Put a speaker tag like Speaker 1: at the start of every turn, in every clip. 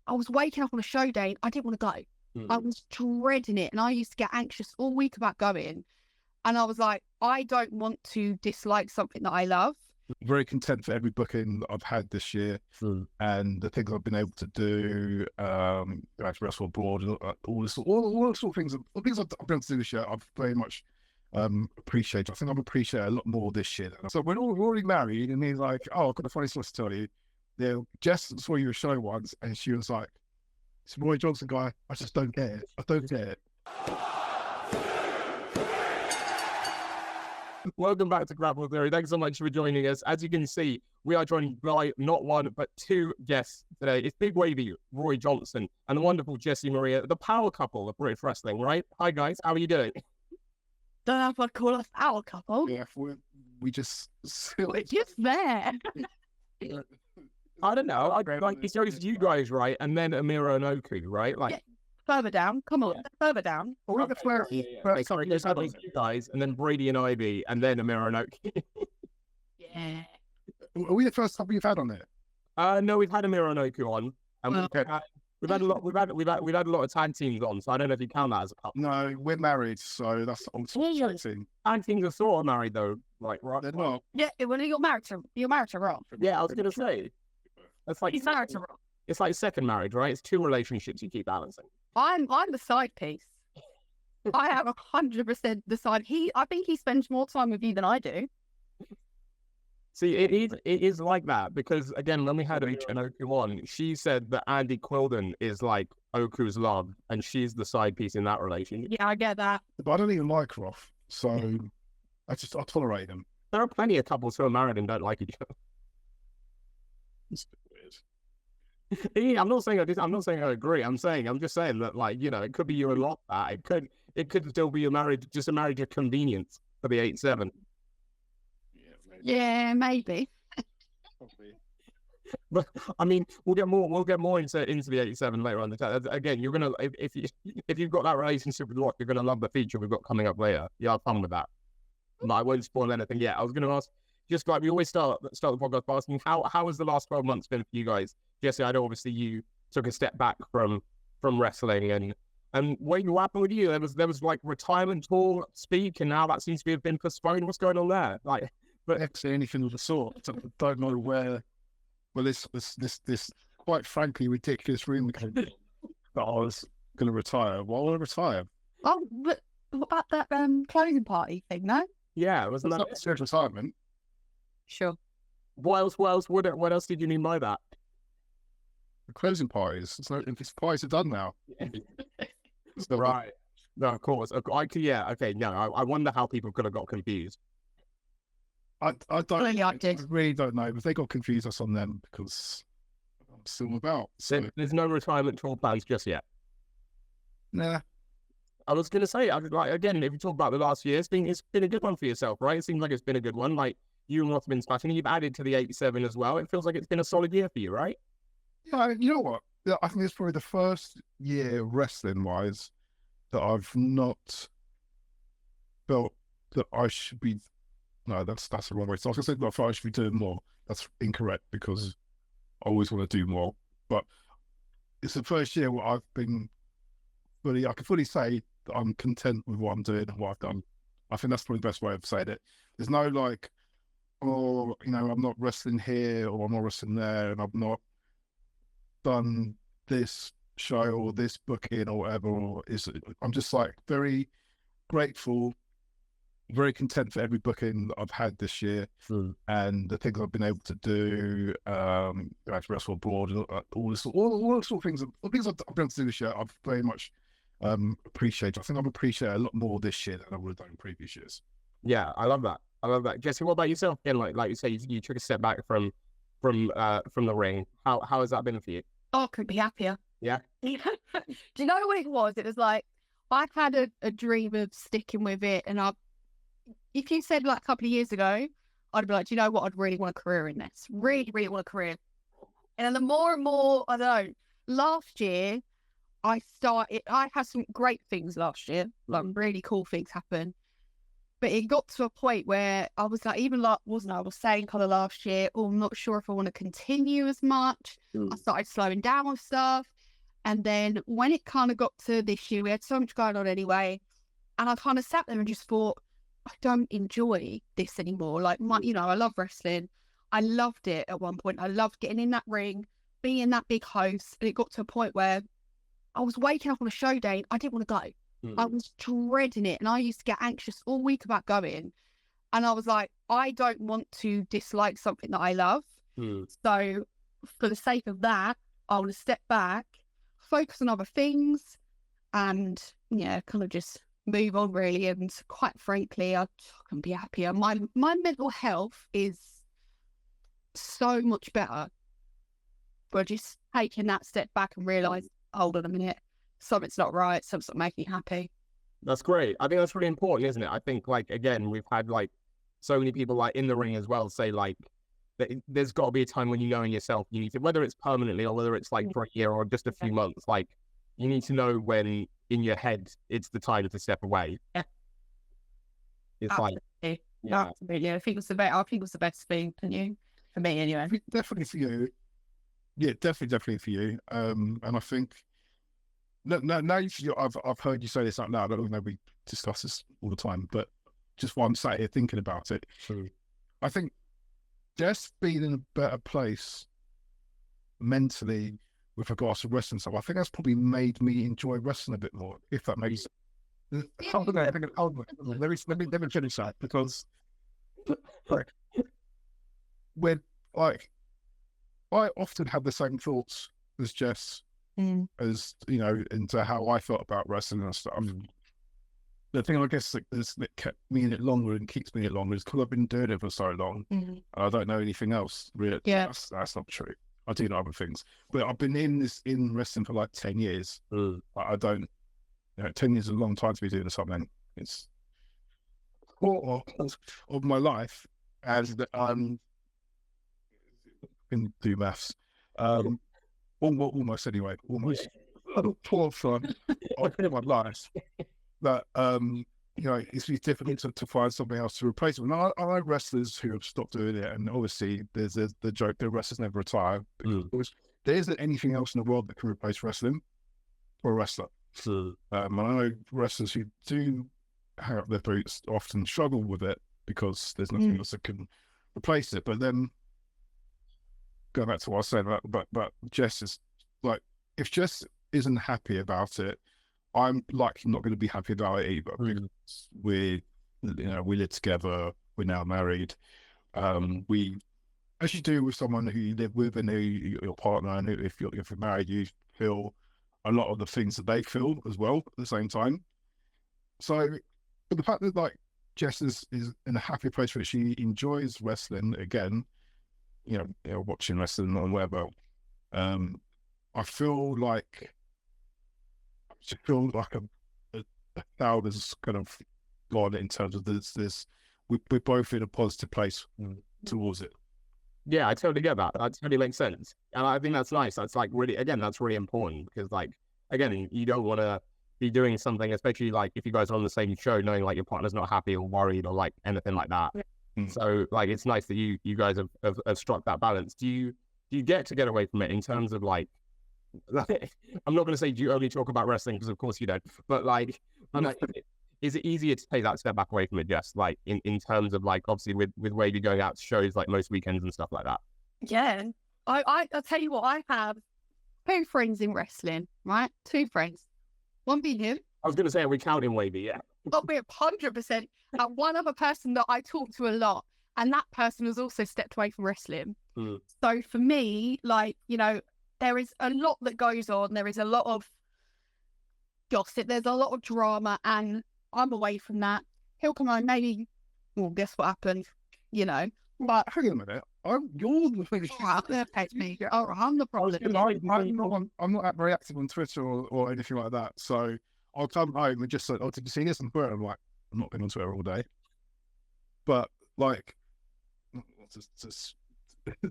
Speaker 1: I was waking up on a show day and I didn't want to go. I was dreading it, and I used to get anxious all week about going. And I was like, I don't want to dislike something that I love.
Speaker 2: Very content for every booking that I've had this year, and the things I've been able to do, to wrestle abroad, all sort of things. The things I've been able to do this year, I've very much appreciated. I think I've appreciated a lot more this year. So we're already married, and he's like, "Oh, I've got a funny story to tell you. Yeah, Jess saw you at a show once, and she was like, it's Roy Johnson guy. I just don't get it. I don't get it."
Speaker 3: Welcome back to Grapple Theory. Thanks so much for joining us. As you can see, we are joined by not one, but two guests today. It's Big Wavy Roy Johnson and the wonderful Jessy Maria, the power couple of British wrestling, right? Hi, guys. How are you doing?
Speaker 1: Don't know if I'd call us our couple.
Speaker 2: Yeah, we just...
Speaker 1: We're just there.
Speaker 3: I don't know. It's just you guys, right? And then Amira and Oku, right? Like...
Speaker 1: Yeah. Further down, come on, further down.
Speaker 3: Sorry, there's you guys, and then Brady and Ivy, and then Amira and Oak.
Speaker 1: Yeah.
Speaker 2: Are we the first couple you've had on there?
Speaker 3: No, we've had Amira and Oku on, and we've had a lot. We've had a lot of tag teams on, so I don't know if you count that as a couple.
Speaker 2: No, we're married, so that's the ultimate tag team.
Speaker 3: Tag teams are sort of married though, like right?
Speaker 2: They're not.
Speaker 1: Yeah, well, you're married to Rob.
Speaker 3: Yeah, I was gonna say. That's like
Speaker 1: he's married to Rob.
Speaker 3: It's like second marriage, right? It's two relationships you keep balancing.
Speaker 1: I'm the side piece. I am 100% the side. I think he spends more time with you than I do.
Speaker 3: See, it is like that because again, when we had Oku on, she said that Andy Quilden is like Oku's love, and she's the side piece in that relationship.
Speaker 1: Yeah, I get that.
Speaker 2: But I don't even like Roth, so I tolerate him.
Speaker 3: There are plenty of couples who are married and don't like each other.
Speaker 2: It's weird.
Speaker 3: Yeah, I'm not saying I agree. I'm just saying that, like, you know, it could be you a lot that it could still be a marriage of convenience for the 8-7.
Speaker 1: Yeah, maybe.
Speaker 3: But I mean, we'll get more into the 8-7 later on the chat. Again, you're gonna if you've got that relationship with Rock, you're gonna love the feature we've got coming up later. You have fun with that. But I won't spoil anything yet. I was gonna ask, just like we always start the podcast by asking, how has the last 12 months been for you guys? Jessy, I know obviously you took a step back from wrestling, and what happened with you? There was like retirement tour speak, and now that seems to have been postponed. What's going on there? Like,
Speaker 2: but actually anything of the sort. I don't know where. Well, this quite frankly ridiculous rumor came that I was going to retire. Why would I retire?
Speaker 1: Oh, but what about that closing party thing? No.
Speaker 3: Yeah, wasn't that
Speaker 2: a serious retirement?
Speaker 1: Sure.
Speaker 3: What else did you mean by that?
Speaker 2: The closing parties. It's parties are done now.
Speaker 3: Right. No, of course. Okay. No, I wonder how people could have got confused.
Speaker 2: I don't.
Speaker 1: I did.
Speaker 2: I really don't know. If they got confused, that's on them because I'm still about. So
Speaker 3: there's no retirement tour plans just yet.
Speaker 2: Nah.
Speaker 3: I was gonna say, again, if you talk about the last year, it's been a good one for yourself, right? It seems like it's been a good one. Like you and Roth have been smashing. You've added to the 8-7 as well. It feels like it's been a solid year for you, right?
Speaker 2: Yeah, you know what? Yeah, I think it's probably the first year wrestling-wise that I've not felt that I should be. No, that's the wrong way. So I was going to say that I felt I should be doing more. That's incorrect because I always want to do more. But it's the first year where I can fully say that I'm content with what I'm doing and what I've done. I think that's probably the best way of saying it. There's no like, oh, you know, I'm not wrestling here or I'm not wrestling there and I've not done this show or this booking or whatever. I'm just like very grateful, very content for every booking that I've had this year and the things I've been able to do, to wrestle abroad, all sort of things. The things I've been able to do this year, I've very much appreciated. I think I've appreciated a lot more this year than I would have done in previous years.
Speaker 3: Yeah, I love that. Jessy, what about yourself? Again, like you say, you took a step back from the ring. How has that been for you?
Speaker 1: Oh, I couldn't be happier.
Speaker 3: Yeah.
Speaker 1: Do you know what it was? It was like I had a dream of sticking with it, and if you said like a couple of years ago, I'd be like, do you know what? I'd really want a career in this. Really, really want a career. And then the more and more, I don't know. Last year, I had some great things last year, like really cool things happen. But it got to a point where I was like, I was saying kind of last year, oh, I'm not sure if I want to continue as much. I started slowing down with stuff. And then when it kind of got to this year, we had so much going on anyway. And I kind of sat there and just thought, I don't enjoy this anymore. Like, I love wrestling. I loved it at one point. I loved getting in that ring, being that big host. And it got to a point where I was waking up on a show day and I didn't want to go. I was dreading it. And I used to get anxious all week about going. And I was like, I don't want to dislike something that I love. So for the sake of that, I want to step back, focus on other things, and kind of just move on really. And quite frankly, I can be happier. My mental health is so much better for just taking that step back and realise, hold on a minute, something's not right, something's not making me happy.
Speaker 3: That's great. I think that's really important, isn't it? I think, like, again, we've had like so many people like in the ring as well say like there's got to be a time when you know in yourself you need to, whether it's permanently or whether it's like for a year or just a few months, like you need to know when in your head it's the time to step away. It's
Speaker 1: absolutely.
Speaker 3: like,
Speaker 1: absolutely. I think it's the best thing for me anyway.
Speaker 2: Definitely for you. Yeah, definitely for you. And I think now I've heard you say this out loud. I don't know, we discuss this all the time, but just while I'm sat here thinking about it, I think just being in a better place mentally with regards to wrestling stuff, I think that's probably made me enjoy wrestling a bit more, if that makes sense. Let me finish that, because when like I often have the same thoughts as Jess, as into how I felt about wrestling and stuff. The thing I guess that kept me in it longer and keeps me in it longer is because I've been doing it for so long, and I don't know anything else really.
Speaker 1: Yeah,
Speaker 2: that's not true. I do know other things, but I've been in wrestling for like 10 years. I don't, 10 years is a long time to be doing something. It's part of my life, and can do maths. Almost anyway. Almost. Fourth time of my life. But it's difficult to find something else to replace it. And I know wrestlers who have stopped doing it, and obviously there's the joke that wrestlers never retire, because there isn't anything else in the world that can replace wrestling for a wrestler. And I know wrestlers who do hang up their boots often struggle with it because there's nothing else that can replace it. But then going back to what I was saying about, but Jess is like, if Jess isn't happy about it, I'm likely not going to be happy about it either, because we live together, we're now married. We, as you do with someone who you live with and who your partner, and if you're married, you feel a lot of the things that they feel as well at the same time. So, but the fact that like Jess is in a happy place where she enjoys wrestling again, watching wrestling and whatever, I feel like a cloud has kind of gone in terms of this. We're both in a positive place towards it.
Speaker 3: Yeah, I totally get that. That totally makes sense. And I think that's nice. That's like really, again, that's really important, because like, again, you don't want to be doing something, especially like if you guys are on the same show, knowing like your partner's not happy or worried or like anything like that. So like, it's nice that you guys have struck that balance. Do you get away from it in terms of like, I'm not going to say do you only talk about wrestling, because of course you don't, but like, is it easier to take that step back away from it, Jess? Like in terms of like, obviously with Wavy going out to shows like most weekends and stuff like that.
Speaker 1: Yeah, I'll tell you what, I have 2 friends in wrestling, right? 2 friends. One being him.
Speaker 3: I was going to say, are we counting Wavy? Yeah.
Speaker 1: Oh, we're 100%. And one other person that I talk to a lot, and that person has also stepped away from wrestling. So for me, like, there is a lot that goes on. There is a lot of gossip. There's a lot of drama, and I'm away from that. He'll come home, maybe, well, guess what happened, But
Speaker 2: hang on a minute. You're the thing.
Speaker 1: Me. Oh, I'm the problem.
Speaker 2: I'm not very active on Twitter or anything like that. So I'll come home and just say, "Oh, did you see this on Twitter?" I'm like, I'm not been on Twitter all day. But like,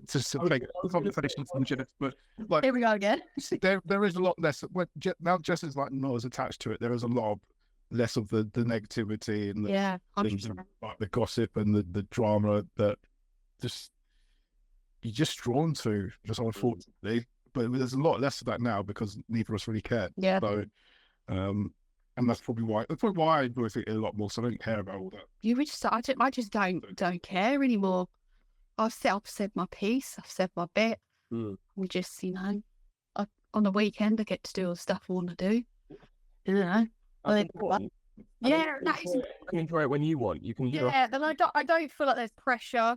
Speaker 2: just to make conversation from but like,
Speaker 1: here we go again.
Speaker 2: There is a lot less. Now Jess is like not as attached to it. There is a lot less of the negativity and like the gossip and the drama that you're just drawn to, just unfortunately. but there's a lot less of that now because neither of us really care.
Speaker 1: Yeah.
Speaker 2: So, and that's probably why I do it a lot more. So I don't care about all that.
Speaker 1: I just don't care anymore. I've said my piece. I've said my bit. We just, on the weekend I get to do all the stuff I want to do. Yeah, that is.
Speaker 3: You can enjoy it when you want. You can.
Speaker 1: Yeah, and I don't feel like there's pressure.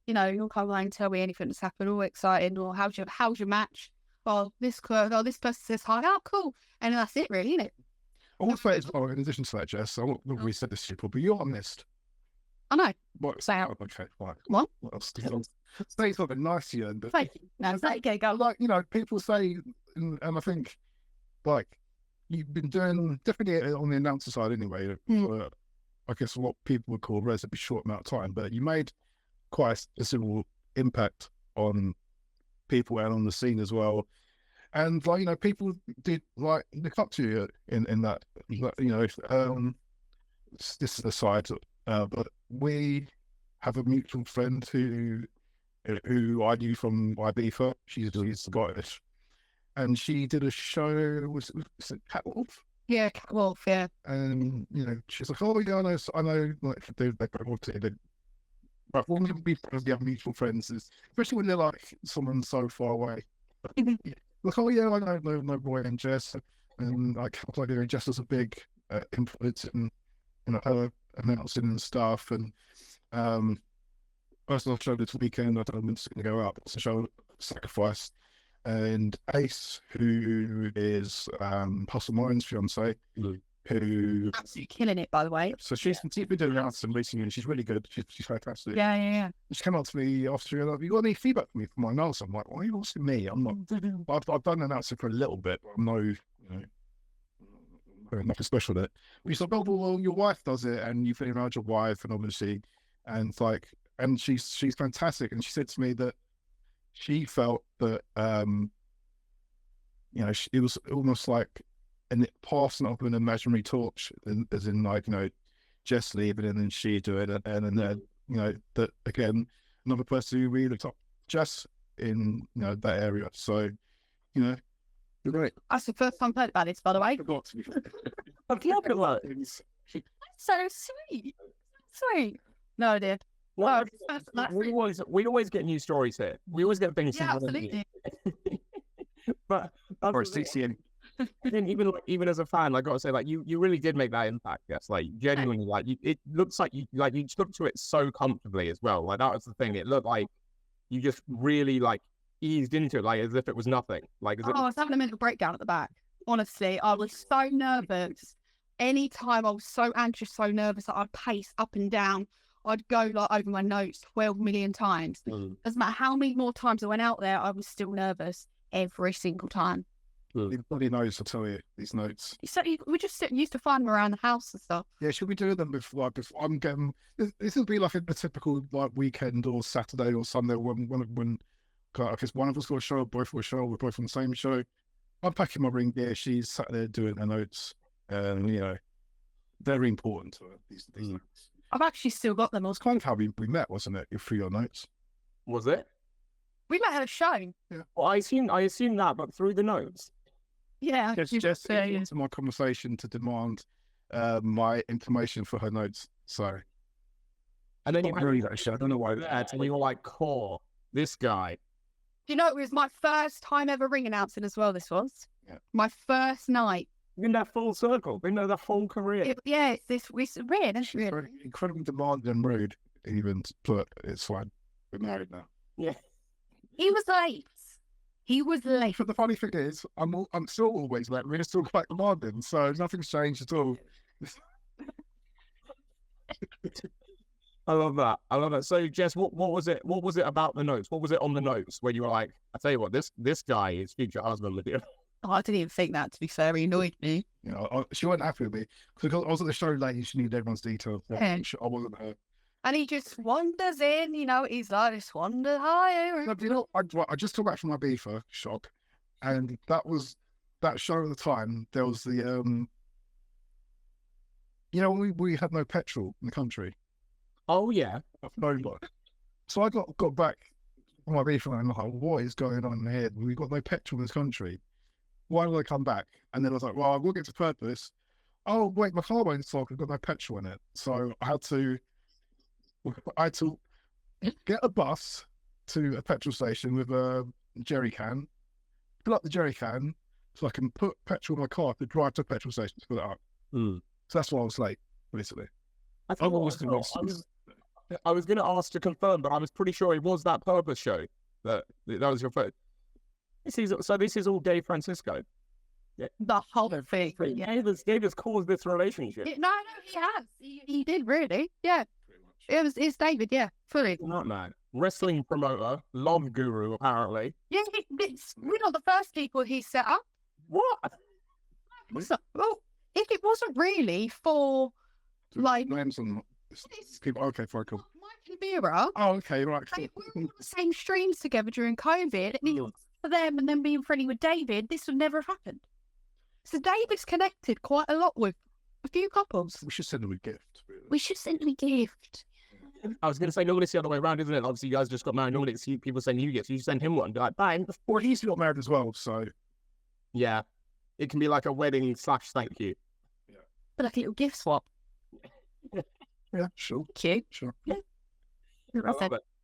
Speaker 1: You'll come along and tell me anything that's happened, all exciting, or how's your match? Well, this person says hi. Oh, cool, and that's it, really, isn't it?
Speaker 2: Also, as well, in addition to that, Jess, I don't know if we said this to you, but you're honest.
Speaker 1: I know.
Speaker 2: What?
Speaker 1: Say out.
Speaker 2: Okay, fine.
Speaker 1: What?
Speaker 2: Say something nice to you, but
Speaker 1: Thank you. No, okay, go.
Speaker 2: Like, people say, and I think, like, you've been doing definitely on the announcer side anyway. For, I guess what people would call a relatively short amount of time, but you made quite a considerable impact on people and on the scene as well. And like, people did like look up to you in that. This is a side, but we have a mutual friend who I knew from Ibiza. She's Scottish, and she did a show. Was it Catwolf?
Speaker 1: Yeah, Catwolf. Yeah.
Speaker 2: And she's like, oh yeah, I know. Like they but when we have mutual friends, especially when they're like someone so far away. Like, oh yeah, I know Roy and Jess, and like Jess was a big influence in her announcing and stuff. And personal show this weekend, I don't know when's going to go up. It's a show Sacrifice, and Ace, who is Hustle Moran's fiance, who
Speaker 1: absolutely killing it, by the way.
Speaker 2: So she's been doing announcing recently, and she's really good. She's fantastic.
Speaker 1: Yeah.
Speaker 2: She came up to me after, have you got any feedback for me for my announcing? I'm like, why are you asking me? I'm not. I've done announcing for a little bit, but I'm nothing special at it. But she's like, oh well, your wife does it, and you've been around your wife, and obviously, and she's fantastic. And she said to me that she felt that it was almost like and passing up an imaginary torch, as in like Jess leaving and then she doing it, and then that again another person who really looked up Jess in that area. So you're right.
Speaker 1: That's the first time I've heard about this, by the way.
Speaker 2: I forgot to be
Speaker 3: I've loved it. Like,
Speaker 1: so sweet. No idea.
Speaker 3: well, we always get new stories here. We always get things.
Speaker 1: Yeah, absolutely.
Speaker 3: But
Speaker 2: or CCN.
Speaker 3: Even as a fan, like, I gotta say, like, you really did make that impact. Yes, like, genuinely, like, it looks like you stuck to it so comfortably as well. Like, that was the thing. It looked like you just really like eased into it, like as if it was nothing. Like,
Speaker 1: I was having a mental breakdown at the back. Honestly, I was so nervous. Anytime I was so anxious, so nervous that I'd pace up and down. I'd go like over my notes 12 million times. Doesn't matter how many more times I went out there, I was still nervous every single time.
Speaker 2: Everybody knows to tell you these notes.
Speaker 1: So we just used to find them around the house and stuff.
Speaker 2: Yeah, should we do them before I'm getting? This would be like a typical like weekend or Saturday or Sunday when I guess one of us got a show, both got a show, we're both on the same show. I'm packing my ring gear. She's sat there doing her notes, and very important to her. These notes.
Speaker 1: I've actually still got them.
Speaker 2: It's kind of how we met, wasn't it? For your notes.
Speaker 3: Was it?
Speaker 1: We met at a show.
Speaker 2: Yeah.
Speaker 3: Well, I assume that, but through the notes.
Speaker 1: Yeah.
Speaker 2: Just into my conversation to demand my information for her notes. So,
Speaker 3: and then you really that show. I don't know why that. And you were like, "Core, this guy."
Speaker 1: It was my first time ever ring announcing as well. This was my first night.
Speaker 3: In that full circle, the whole career.
Speaker 1: It's weird. It's
Speaker 2: weird. Incredibly demanding and rude, even. But it's fine. We're married now.
Speaker 3: Yeah.
Speaker 1: He was late.
Speaker 2: But the funny thing is, I'm still always late. We're still quite demanding, so nothing's changed at all.
Speaker 3: I love that. So, Jess, what was it? What was it about the notes? What was it on the notes where you were like, "I tell you what, this guy is future husband with you."
Speaker 1: Oh, I didn't even think that. To be fair, he annoyed me.
Speaker 2: She wasn't happy with me because I was at the show late. And she needed everyone's details.
Speaker 1: Yeah.
Speaker 2: I wasn't her.
Speaker 1: And he just wanders in. He's like, "Just wander higher."
Speaker 2: No, I just got back from my Ibiza shop, and that show at the time. There was the we had no petrol in the country.
Speaker 3: Oh yeah,
Speaker 2: So I got back my beef, and I'm like, what is going on here? We've got no petrol in this country. Why did I come back? And then I was like, well, I will get to purpose. Oh, wait, my car won't start. I've got no petrol in it. So I had to get a bus to a petrol station with a jerry can, fill up the jerry can so I can put petrol in my car to drive to a petrol station to fill it up. So that's why I was late, basically.
Speaker 3: I was going to ask to confirm, but I was pretty sure it was that Purpose show that was your first. This is all Dave Francisco. Yeah.
Speaker 1: The whole thing.
Speaker 3: Yeah, Davis caused this relationship.
Speaker 1: No, he has. He did really. Yeah. It's David, yeah, fully.
Speaker 3: Not man. Wrestling promoter, love guru, apparently.
Speaker 1: Yeah, we're not the first people he set up.
Speaker 3: What?
Speaker 1: Well, if it wasn't really for, like...
Speaker 2: Names on people. Okay, fine, cool.
Speaker 1: Mike and Mira.
Speaker 2: Oh, okay, right.
Speaker 1: We were on the same streams together during COVID, and it was for them and then being friendly with David, this would never have happened. So David's connected quite a lot with a few couples.
Speaker 2: We should send them a gift. Really.
Speaker 1: We should send them a gift.
Speaker 3: I was going to say, normally it's the other way around, isn't it? Obviously, you guys just got married. Normally it's people send you gifts. You send him one. Be like, bang.
Speaker 2: Well, he's got married as well, so...
Speaker 3: Yeah. It can be like a wedding / thank you.
Speaker 2: Yeah.
Speaker 1: But like a little gift swap.
Speaker 2: Yeah, sure.
Speaker 1: Cute.
Speaker 2: Sure.
Speaker 1: Yeah.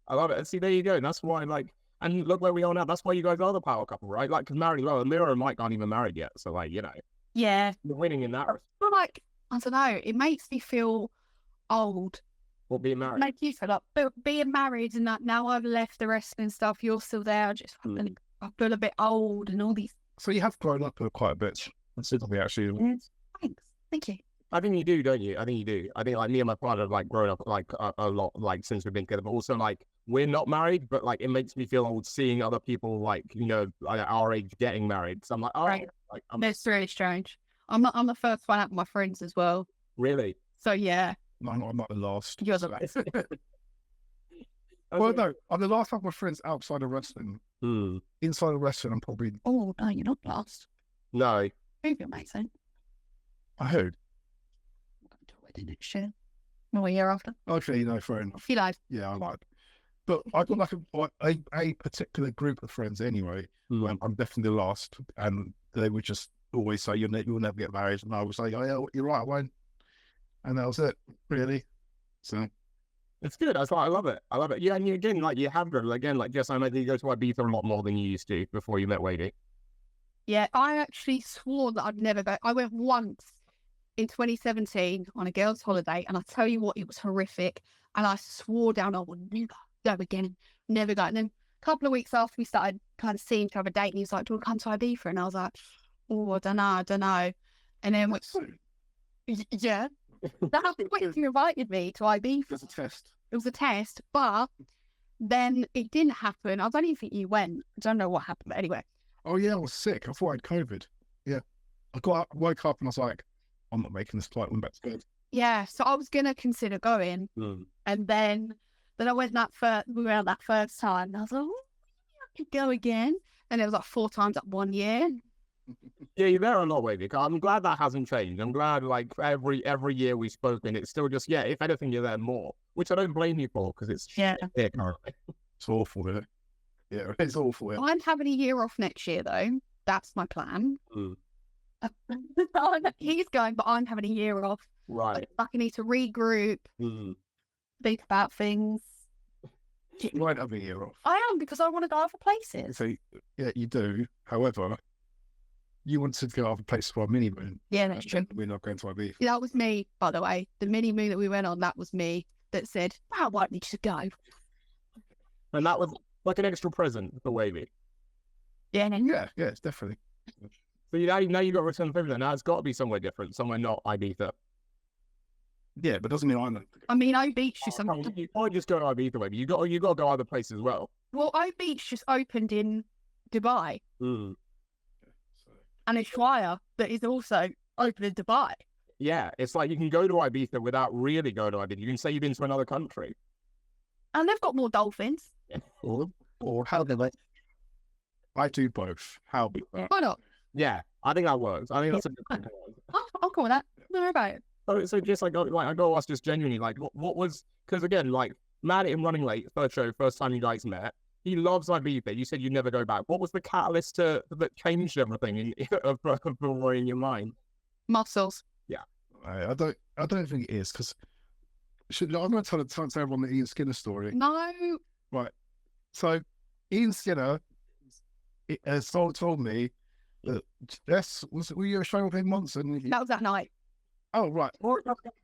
Speaker 3: I love it. And see, there you go. And that's why, like... And look where we are now. That's why you guys are the power couple, right? Like, because married, well, Mira and Mike aren't even married yet. So, like, you know.
Speaker 1: Yeah.
Speaker 3: You're winning in that.
Speaker 1: But like, I don't know. It makes me feel old.
Speaker 3: Well, being married.
Speaker 1: Make you feel like being married and that now I've left the wrestling stuff, you're still there. I feel a bit old and all these.
Speaker 2: So you have grown up quite a bit. Considerably, actually.
Speaker 1: Thanks. Thank you.
Speaker 3: I think you do, don't you? I think you do. I think like me and my partner have like grown up like a lot, like since we've been together. But also like we're not married, but like it makes me feel old seeing other people like, you know, like our age getting married. So I'm like, oh,
Speaker 1: right.
Speaker 3: Like
Speaker 1: It's really strange. I'm the first one out of my friends as well.
Speaker 3: Really?
Speaker 1: So yeah.
Speaker 2: No, I'm not the last.
Speaker 1: You're the last.
Speaker 2: Well, no, I'm the last of my friends outside of wrestling. Inside of wrestling, I'm probably...
Speaker 1: Oh, no, you're not last.
Speaker 3: No.
Speaker 1: Maybe amazing.
Speaker 2: I heard.
Speaker 1: I'm going to a wedding next year. No, a year after.
Speaker 2: Okay, no, fair enough.
Speaker 1: You know.
Speaker 2: Yeah, I might. But I've got like a particular group of friends anyway. I'm definitely the last. And they would just always say, you'll never get married. And I would say, oh, yeah, you're right, I won't. And that was it, really. So
Speaker 3: it's good. I love it. I love it. Yeah, and you, again, like you have grown again, like Jess, I know that you go to Ibiza a lot more than you used to before you met Wavy.
Speaker 1: Yeah, I actually swore that I'd never go. I went once in 2017 on a girls' holiday, and I tell you what, it was horrific. And I swore down I would never go again, never go. And then a couple of weeks after we started kind of seeing each other dating, he was like, "Do you want to come to Ibiza?" And I was like, "Oh, I don't know." And then yeah. That's when you invited me to IB.
Speaker 2: it was a test.
Speaker 1: It was a test, but then it didn't happen. I don't even think you went. I don't know what happened, but anyway.
Speaker 2: Oh, yeah, I was sick. I thought I had COVID. Yeah. Woke up and I was like, I'm not making this flight. Went back to bed.
Speaker 1: Yeah, so I was going to consider going. And then I went we went out that first time. And I was like, oh, I could go again. And it was like 4 times at 1 year.
Speaker 3: Yeah, you're there a lot, Wavy. I'm glad that hasn't changed. I'm glad, like, every year we've spoken, it's still just, yeah, if anything, you're there more, which I don't blame you for, because it's
Speaker 1: yeah
Speaker 3: currently.
Speaker 2: It's awful, isn't it? Yeah, it's awful. Yeah.
Speaker 1: I'm having a year off next year, though. That's my plan. He's going, but I'm having a year off.
Speaker 3: Right.
Speaker 1: I need to regroup, think about things.
Speaker 2: You won't have a year off.
Speaker 1: I am, because I want to go other places.
Speaker 2: So, yeah, you do. However, you want to go other places for a mini moon.
Speaker 1: Yeah, that's true.
Speaker 2: We're not going to IB.
Speaker 1: That was me, by the way. The mini moon that we went on, that was me that said, "I want you to go."
Speaker 3: And that was like an extra present for Wavy.
Speaker 1: Yeah.
Speaker 2: Yeah, it's definitely.
Speaker 3: So now you got return favour. Now it's got to be somewhere different, somewhere not Ibiza.
Speaker 2: Yeah, but doesn't mean I'm not.
Speaker 1: I mean, O Beach just
Speaker 3: You can't just go to Ibiza, Wavy. You got to go other places as well.
Speaker 1: Well, O Beach just opened in Dubai. And it's Ushuaia that is also open in Dubai.
Speaker 3: Yeah, it's like you can go to Ibiza without really going to Ibiza. You can say you've been to another country.
Speaker 1: And they've got more dolphins.
Speaker 2: Or how do they? I do both. How?
Speaker 1: Why not?
Speaker 3: Yeah, I think that works. I think that's a good thing.
Speaker 1: I'll call that. Don't worry about it.
Speaker 3: So just I got to ask just genuinely, like, what was, because again, like, Mad at Him Running Late, first show, first time you guys met, he loves Ibiza. You said you never go back. What was the catalyst that changed everything for Roy in your mind?
Speaker 1: Muscles.
Speaker 2: I don't think it is, because I'm going to tell everyone the Ian Skinner story.
Speaker 1: No.
Speaker 2: Right. So Ian Skinner has told me that were you a show with him once? And
Speaker 1: That was that night.
Speaker 2: oh, right.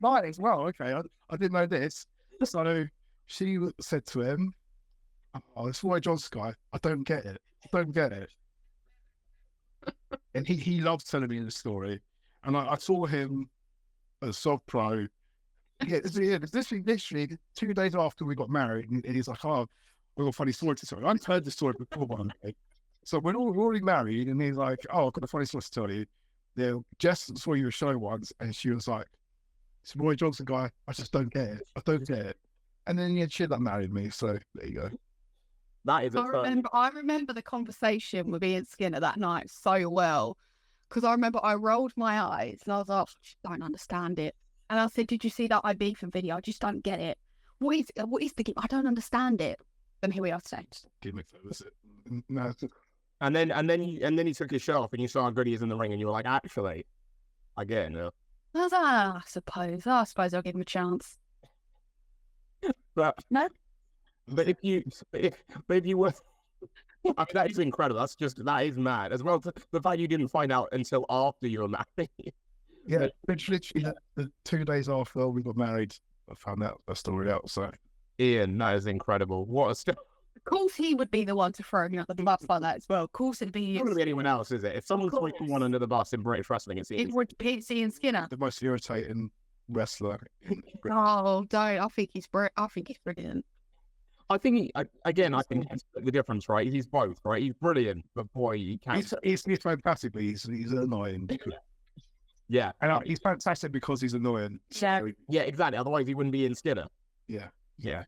Speaker 2: Right as well. Okay. I didn't know this. So she said to him, "Oh, this Roy Johnson guy, I don't get it. I don't get it." And he loves telling me the story. And I saw him at Sov Pro. Yeah, this literally 2 days after we got married, and he's like, "Oh, we've got a funny story to tell you." I've heard this story before, one day. So we're already married, and he's like, "Oh, I've got a funny story to tell you. Yeah, Jess saw you a show once, and she was like, it's Roy Johnson guy, I just don't get it. I don't get it." And then she married me, so there you go.
Speaker 3: That is
Speaker 1: I remember the conversation with Ian Skinner that night so well, because I remember I rolled my eyes and I was like, I don't understand it. And I said, did you see that Ibiza video? I just don't get it. What is the game? I don't understand it. And here we are today.
Speaker 2: Gimmick, was it? No.
Speaker 3: And then he took his shirt off, and you saw how good he is in the ring, and you were like, actually, I get it now.
Speaker 1: I was like, I suppose I'll give him a chance.
Speaker 3: But
Speaker 1: No.
Speaker 3: But if you were, I mean, that is incredible. That is mad as well. The fact you didn't find out until after you were married.
Speaker 2: Yeah, literally the 2 days after we got married, I found that story out. So
Speaker 3: Ian, that is incredible. What a story.
Speaker 1: Of course, he would be the one to throw me under the bus like that as well. Of course, it'd be.
Speaker 3: It's not going to be anyone else, is it? If someone's throwing one under the bus in British wrestling, it's Ian.
Speaker 1: It would be Ian Skinner.
Speaker 2: the most irritating wrestler.
Speaker 1: Oh, don't! I think he's brilliant.
Speaker 3: I think that's the difference, right? He's both, right? He's brilliant, but boy, he can't.
Speaker 2: He's fantastic, but he's annoying.
Speaker 3: Yeah,
Speaker 2: And he's fantastic because he's annoying.
Speaker 3: yeah, exactly. Otherwise, he wouldn't be in Skinner.
Speaker 2: Yeah.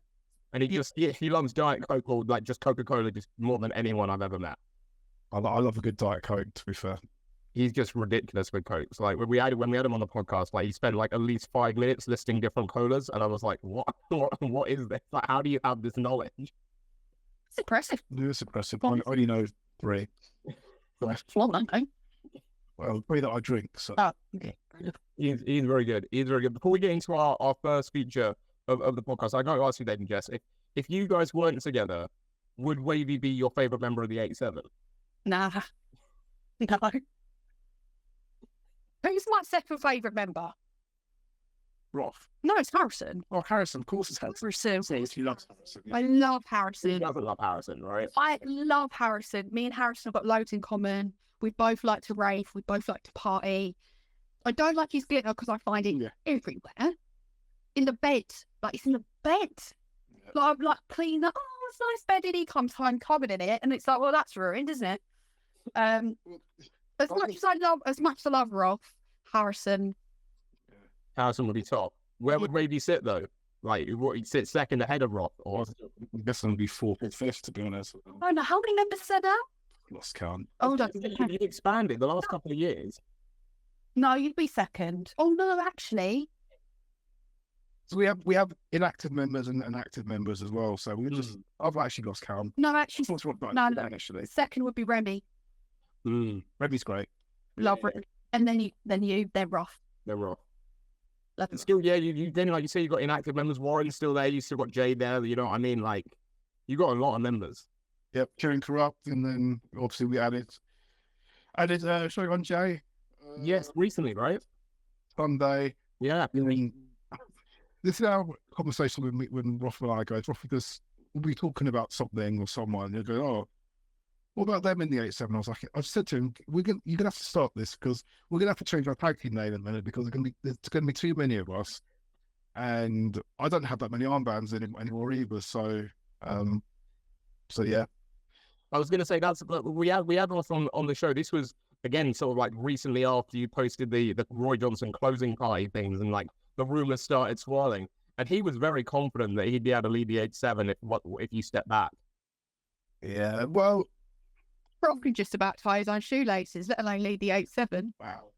Speaker 3: And he loves Diet Coke, or like just Coca-Cola, just more than anyone I've ever met.
Speaker 2: I love a good Diet Coke, to be fair.
Speaker 3: He's just ridiculous with Cokes. Like when we had him on the podcast, like he spent like at least 5 minutes listing different colas, and I was like, what is this? Like, how do you have this knowledge?
Speaker 1: It's impressive.
Speaker 2: It's impressive. I only know 3. Well, 3 that I drink. So.
Speaker 1: Oh, okay.
Speaker 3: He's very good. He's very good. Before we get into our first feature of the podcast, I got to ask you, Dave and Jess, if you guys weren't together, would Wavy be your favorite member of the 87?
Speaker 1: Nah. No. Who's my second favourite member?
Speaker 2: Roth.
Speaker 1: No, it's Harrison.
Speaker 2: Oh, Harrison. Of course it's Harrison. He loves Harrison. Yeah.
Speaker 1: I love
Speaker 3: Who
Speaker 1: Harrison.
Speaker 3: doesn't love Harrison, right?
Speaker 1: I love Harrison. Me and Harrison have got loads in common. We both like to rave. We both like to party. I don't like his glitter because I find it everywhere. In the bed. Like, it's in the bed.
Speaker 2: Yeah.
Speaker 1: Like, I'm like, clean up. Oh, it's a nice bed. And he comes home covered in it. And it's like, well, that's ruined, isn't it? As much as I love Rolf, Harrison.
Speaker 3: Harrison would be top. Where would Wavy sit though? Like, what, he'd sit second ahead of Roth, or
Speaker 2: I guess I'm going to be 4th or 5th, to be honest.
Speaker 1: I don't know how many members are there.
Speaker 2: Lost count.
Speaker 1: Oh, no.
Speaker 3: You've expanded the last couple of years.
Speaker 1: No, you'd be second. Oh no, actually.
Speaker 2: So we have inactive members and active members as well. So I've actually lost count.
Speaker 1: No, actually. No.
Speaker 2: Actually.
Speaker 1: Second would be Remy.
Speaker 2: Remy's great.
Speaker 1: Love it. And then Roth.
Speaker 3: They're Roth.
Speaker 1: Love
Speaker 3: And still, yeah, you then, like you say, you got inactive members. Warren's still there. You still got Jade there. You know what I mean? Like, you got a lot of members.
Speaker 2: Yep, Kieran Corrupt, and then obviously we added Shogun Jay.
Speaker 3: Yes, recently, right?
Speaker 2: Sunday.
Speaker 3: Yeah.
Speaker 2: I mean, this is our conversation when Roth and I goes. Roth goes, we'll be talking about something or someone. And you go, oh, what about them in the 87? I was like, I've said to him, you're gonna have to start this because we're gonna have to change our tag team name in a minute because there's gonna be too many of us, and I don't have that many armbands anymore either. So yeah.
Speaker 3: I was gonna say we had Roth on the show. This was again sort of like recently after you posted the Roy Johnson closing party things, and like the rumors started swirling, and he was very confident that he'd be able to lead the 87 if you step back.
Speaker 2: Yeah, well,
Speaker 1: Roth could just about tie his own shoelaces, let alone lead the 8-7.
Speaker 2: wow.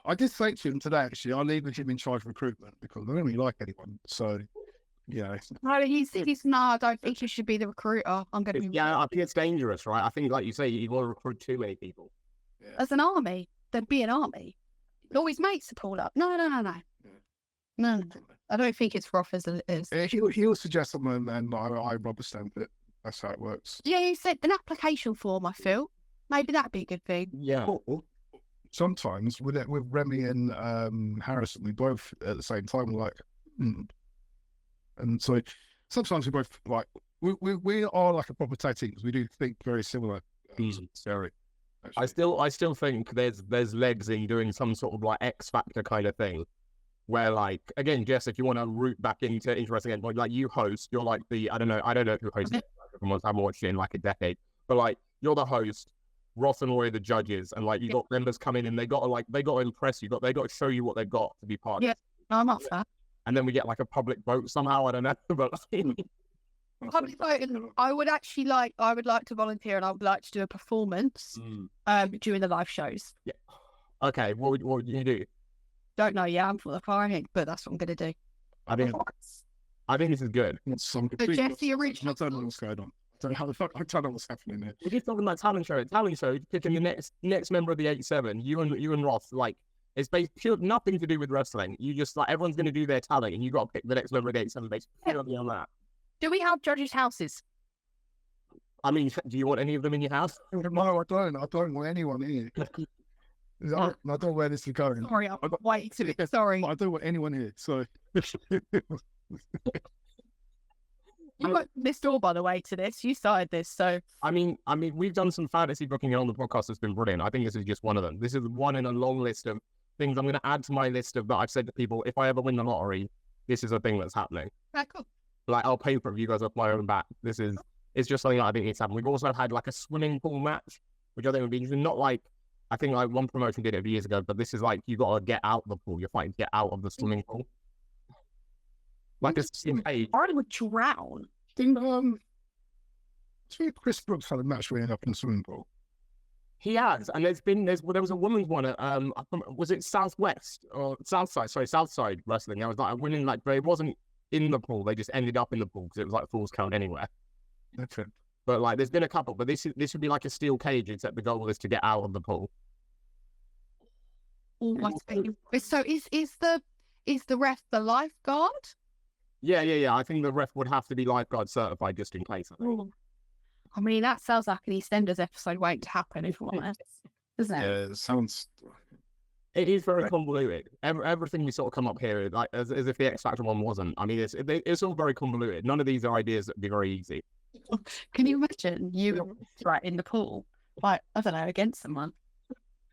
Speaker 2: I did say to him today, actually, I'll leave him in charge of recruitment because I don't really like anyone. So Yeah.
Speaker 1: No, he's no, I don't think he should be the recruiter. I'm going to be
Speaker 3: Yeah, I think it's dangerous, right? I think, like you say, you want to recruit too many people.
Speaker 1: as an army. There'd be an army. All his mates to pull up. No. No. I don't think it's rough as it is.
Speaker 2: He'll suggest something and I rubber stamp it. That's how it works.
Speaker 1: Yeah, he said an application form, I feel. Maybe that'd be a good thing.
Speaker 3: Yeah.
Speaker 2: Sometimes with Remy and Harrison, we both at the same time were like, and so sometimes we both like we are like a proper tag team because we do think very similar. Scary.
Speaker 3: I still think there's legs in doing some sort of like X Factor kind of thing, where like again, Jess, if you want to root back into interesting endpoint, like you host, you're like the I don't know who hosts it. I haven't watched it in like a decade, but like you're the host. Ross and Roy are the judges, and like you got members come in and they got to impress you, they got to show you what they've got to be part of.
Speaker 1: Yeah, no, I'm up for that.
Speaker 3: And then we get like a public vote somehow. I don't know, but
Speaker 1: public voting. I would like to volunteer, and I would like to do a performance during the live shows.
Speaker 3: Yeah. Okay. What would you do?
Speaker 1: Don't know. Yeah, I'm for the firing, but that's what I'm gonna do.
Speaker 3: I think this is good.
Speaker 1: Jessy original.
Speaker 2: I don't know what's going on. I don't know what's happening there.
Speaker 3: We're just talking about talent show. Picking the next member of the 87. You and Ross, like it's basically nothing to do with wrestling. You just like everyone's going to do their talent, and you got to pick the next member of the 87 based purely on that.
Speaker 1: Do we have judges' houses?
Speaker 3: I mean, do you want any of them in your house?
Speaker 2: No, I don't. I don't want anyone here. I don't know where this is going.
Speaker 1: Sorry, I'm waiting. Sorry.
Speaker 2: I don't want anyone here. So.
Speaker 1: You got this door, by the way, to this. You started this, so.
Speaker 3: I mean, we've done some fantasy booking on the podcast that's been brilliant. I think this is just one of them. This is one in a long list of things I'm going to add to my list of that I've said to people, if I ever win the lottery, this is a thing that's happening.
Speaker 1: Cool.
Speaker 3: Like, I'll pay for it. You guys off my own back. It's just something that I think needs to happen. We've also had like a swimming pool match, which I think would be interesting. Not like, I think like one promotion did it a few years ago, but this is like, you got to get out of the pool. You're fighting to get out of the swimming pool. Like a cage.
Speaker 1: I would drown.
Speaker 2: I think Chris Brooks had a match where he ended up in the swimming pool.
Speaker 3: He has, and there was a women's one at was it Southwest or Southside? Sorry, Southside Wrestling. I was like winning, like, but it wasn't in the pool. They just ended up in the pool because it was like Falls Count anywhere.
Speaker 2: That's it.
Speaker 3: But like, there's been a couple, but this would be like a steel cage, except the goal is to get out of the pool.
Speaker 1: So is the ref the lifeguard?
Speaker 3: Yeah. I think the ref would have to be lifeguard certified just in case.
Speaker 1: I mean, that sounds like an EastEnders episode waiting to happen, if I'm honest, doesn't it?
Speaker 2: Yeah, it sounds.
Speaker 3: It is very convoluted. Everything we sort of come up here, like as if the X Factor one wasn't. I mean, it's all very convoluted. None of these are ideas that would be very easy.
Speaker 1: Can you imagine you right in the pool, like I don't know, against someone,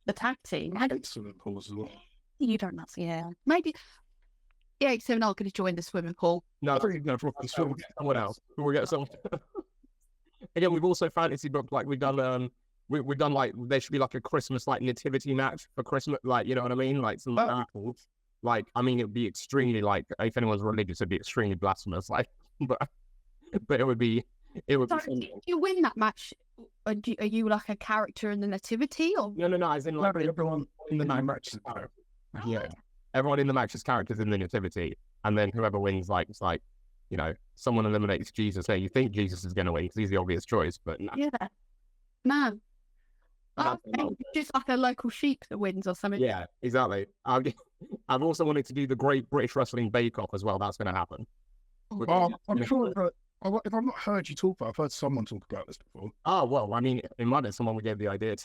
Speaker 1: the tag team?
Speaker 2: Swimming pools as well.
Speaker 1: You don't know, yeah. Maybe. Yeah, except not going to join the swimming pool.
Speaker 3: No, someone else. We'll get someone. Again, we've also fantasy booked, like we've done like there should be like a Christmas like nativity match for Christmas, like, you know what I mean, like some apples. Like, I mean, it would be extremely, like, if anyone's religious, it'd be extremely blasphemous, like, but it would be. So
Speaker 1: if you win that match, are you like a character in the nativity, or
Speaker 3: no? As in like everyone in the match. Yeah. Everyone in the match is characters in the nativity, and then whoever wins, like, it's like, you know, someone eliminates Jesus. Hey, you think Jesus is going to win because he's the obvious choice, but no.
Speaker 1: Yeah, man. Just like a local sheep that wins or something.
Speaker 3: Yeah, exactly. I've also wanted to do the Great British Wrestling Bake Off as well. That's going to happen.
Speaker 2: I'm sure if I've not heard you talk about it, I've heard someone talk about this before.
Speaker 3: Oh, well, I mean, it might have someone we gave the idea to.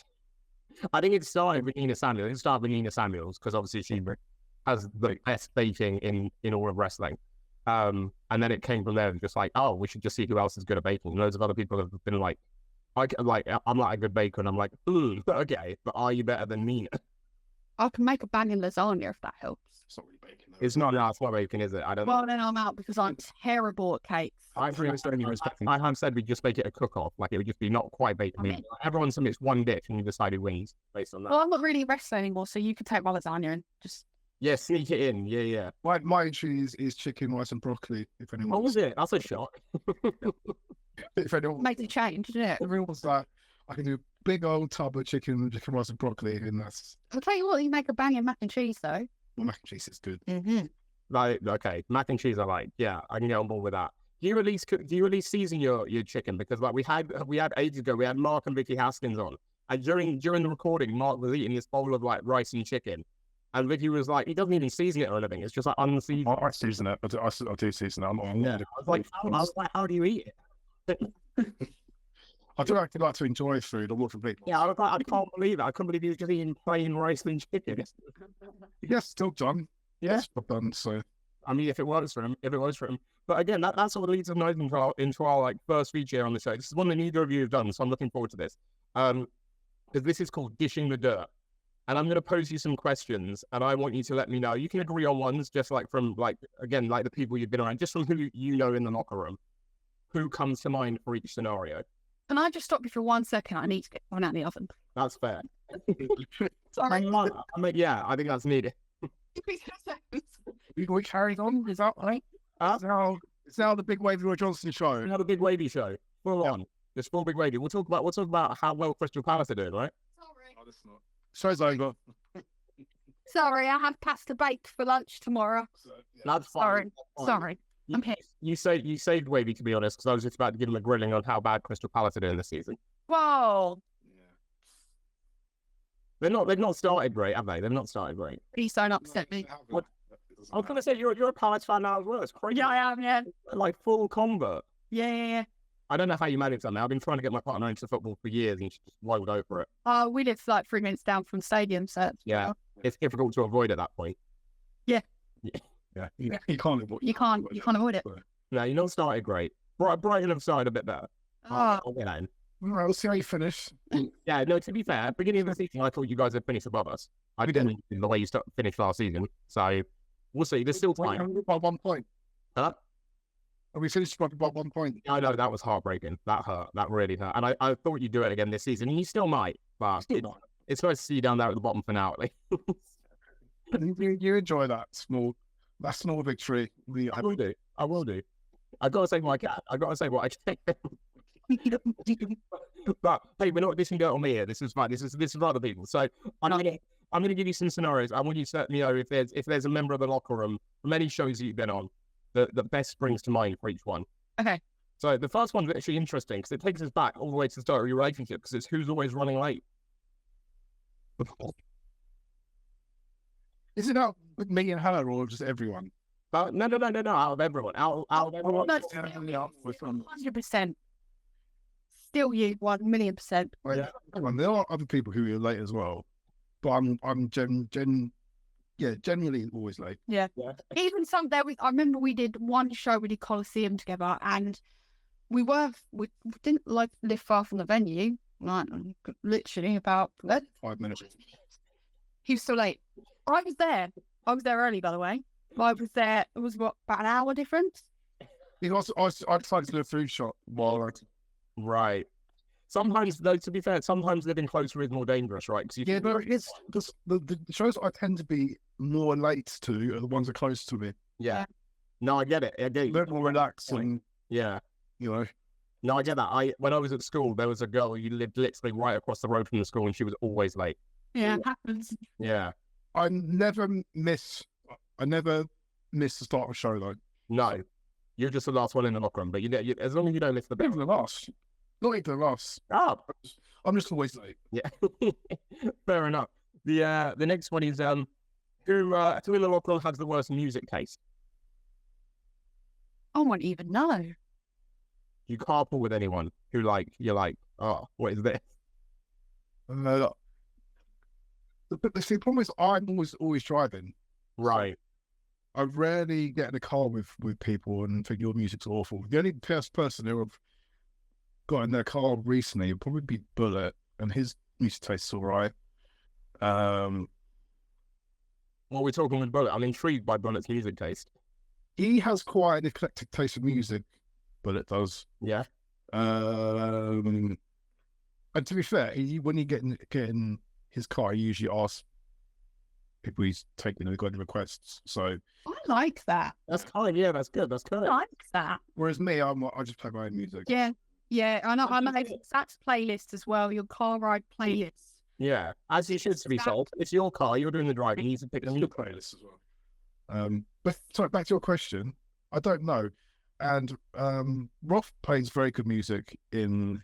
Speaker 3: I think it started with Nina Samuels. It started with Nina Samuels because obviously she has the best baking in all of wrestling. And then it came from there, just like, oh, we should just see who else is good at baking. Loads of other people have been like, I'm not a good baker, and I'm like, okay, but are you better than Nina?
Speaker 1: I can make a banging lasagna if that helps.
Speaker 2: It's not really baking.
Speaker 3: It's not baking, is it? I don't know.
Speaker 1: Well, then I'm out because I'm terrible at cakes.
Speaker 3: I have said we just make it a cook-off. Like, it would just be not quite baking. I mean, everyone submits one dish and you decide who wins based on that.
Speaker 1: Well, I'm not really wrestling anymore, so you can take my lasagna and just...
Speaker 3: Yeah, sneak it in. Yeah.
Speaker 2: My entry is chicken, rice, and broccoli. If anyone.
Speaker 3: What was it? That's a shot.
Speaker 2: If anyone
Speaker 1: makes a change, doesn't it?
Speaker 2: Everyone's like, I can do a big old tub of chicken, rice, and broccoli, and that's.
Speaker 1: I'll tell you what, you make a banging mac and cheese though.
Speaker 2: Well, mac and cheese is good.
Speaker 1: Mm-hmm.
Speaker 3: Like, okay, mac and cheese. I like. Yeah, I can get on board with that. Do you at least season your chicken? Because like we had ages ago, we had Mark and Vicky Haskins on, and during the recording, Mark was eating this bowl of like rice and chicken, and Vicky was like, he doesn't even season it or anything. It's just like unseasoned.
Speaker 2: I season it. I do season it. I
Speaker 3: was like, how do you eat it?
Speaker 2: I do actually like to enjoy food. I'm not from people.
Speaker 3: Yeah, I was like, I can't believe it. I couldn't believe he was just eating plain rice and chicken.
Speaker 2: Yes, still done.
Speaker 3: Yeah.
Speaker 2: Yes, but done. So
Speaker 3: I mean, if it works for him. But again, that sort of leads us nicely into our like first feature on the show. This is one that neither of you have done, so I'm looking forward to this. Because this is called Dishing the Dirt. And I'm going to pose you some questions, and I want you to let me know. You can agree on ones, just like from like the people you've been around, just from who you know in the locker room, who comes to mind for each scenario.
Speaker 1: Can I just stop you for 1 second? I need to get one out of the oven.
Speaker 3: That's fair.
Speaker 1: Sorry.
Speaker 3: Yeah, I think that's needed.
Speaker 2: we carried on. Is that right? It's now the big Wavy Roy Johnson show.
Speaker 3: We have a big Wavy show. Full on. This full big Wavy. We'll talk about how well Crystal Palace are doing, right?
Speaker 1: Sorry.
Speaker 2: Oh, that's not. Show's over.
Speaker 1: Sorry, I have pasta baked for lunch tomorrow.
Speaker 2: So, yeah.
Speaker 3: That's fine.
Speaker 1: Sorry. I'm here.
Speaker 3: You saved Wavy, to be honest, because I was just about to give him a grilling on how bad Crystal Palace are doing this season.
Speaker 1: Whoa.
Speaker 3: They've not started great, have they? They've not started great.
Speaker 1: Please don't upset me.
Speaker 3: What? I was gonna say you're a Palace fan now as well. It's crazy.
Speaker 1: Yeah, I am. Yeah.
Speaker 3: Like full convert.
Speaker 1: Yeah.
Speaker 3: I don't know how you manage that now. I've been trying to get my partner into football for years, and she just won't go for it.
Speaker 1: We live like 3 minutes down from the stadium, so
Speaker 3: Yeah, it's difficult to avoid at that point.
Speaker 2: Yeah. You can't avoid.
Speaker 1: You can't avoid it.
Speaker 3: No, you're not started great. Brighton have started a bit better.
Speaker 1: Oh.
Speaker 3: I'll get that in.
Speaker 2: All right, we'll see how you finish.
Speaker 3: Yeah, no, to be fair, beginning of the season, I thought you guys had finished above us. I didn't the way you finished last season. So we'll see. There's still time.
Speaker 2: By 1 point.
Speaker 3: Huh?
Speaker 2: Are we finished by 1 point?
Speaker 3: I know, that was heartbreaking. That hurt. That really hurt. And I thought you'd do it again this season. And you still might. But it's nice to see you down there at the bottom finale.
Speaker 2: You enjoy that small victory.
Speaker 3: I will do. I've got to save my cat. I've got to say what I can. But hey, we're not dishing dirt on me here. This is fine. This is for other people. So I'm gonna give you some scenarios. I want you to let me know if there's a member of the locker room from any shows that you've been on that best springs to mind for each one.
Speaker 1: Okay.
Speaker 3: So the first one's actually interesting because it takes us back all the way to the start of your relationship because it's who's always running late.
Speaker 2: Is it out with me and her or just everyone?
Speaker 3: No. Out of everyone. Out of everyone.
Speaker 1: No, 100%. Still you, 1,000,000%.
Speaker 2: Yeah. There are other people who are late as well, but I'm generally always late.
Speaker 1: Yeah. Even I remember we did one show, we did Coliseum together, and we didn't live far from the venue, like literally about
Speaker 2: 5 minutes.
Speaker 1: He was still late. I was there early, by the way. I was there. It was about an hour difference.
Speaker 2: Because I decided to do a food shop while
Speaker 3: Right. Sometimes, though, to be fair, sometimes living closer is more dangerous, right?
Speaker 2: But it's just the shows I tend to be more late to are the ones that are close to me.
Speaker 3: Yeah. No, I get it. I get it.
Speaker 2: They're more relaxed and
Speaker 3: yeah.
Speaker 2: You know.
Speaker 3: No, I get that. When I was at school, there was a girl who lived literally right across the road from the school, and she was always late.
Speaker 1: Yeah, it happens.
Speaker 3: Yeah.
Speaker 2: I never miss the start of a show though.
Speaker 3: No, you're just the last one in the locker room. But as long as you don't miss the bit.
Speaker 2: Even the last. Not even the last.
Speaker 3: Oh.
Speaker 2: I'm just always late.
Speaker 3: Yeah. Fair enough. The next one is who in the locker room has the worst music taste?
Speaker 1: I won't even know.
Speaker 3: You carpool with anyone who you're like, oh, what is this?
Speaker 2: The problem is I'm always driving.
Speaker 3: Right.
Speaker 2: I rarely get in a car with people and think your music's awful. The only person who I've got in their car recently would probably be Bullet, and his music tastes all right.
Speaker 3: What we're talking with Bullet, I'm intrigued by Bullet's music taste.
Speaker 2: He has quite an eclectic taste of music, Bullet does.
Speaker 3: Yeah.
Speaker 2: And to be fair, when you get in his car, he usually asks people he's taking and got any requests. So
Speaker 1: I like that.
Speaker 3: That's kind. Yeah, that's good. That's good.
Speaker 1: I like that.
Speaker 2: Whereas me, I just play my own music.
Speaker 1: Yeah. I know. I like that's playlist as well. Your car ride playlist.
Speaker 3: Yeah, as you should to be sold. It's your car. You're doing the driving. He's picking
Speaker 2: It's your playlist as well. But sorry, back to your question. I don't know. And Roth plays very good music in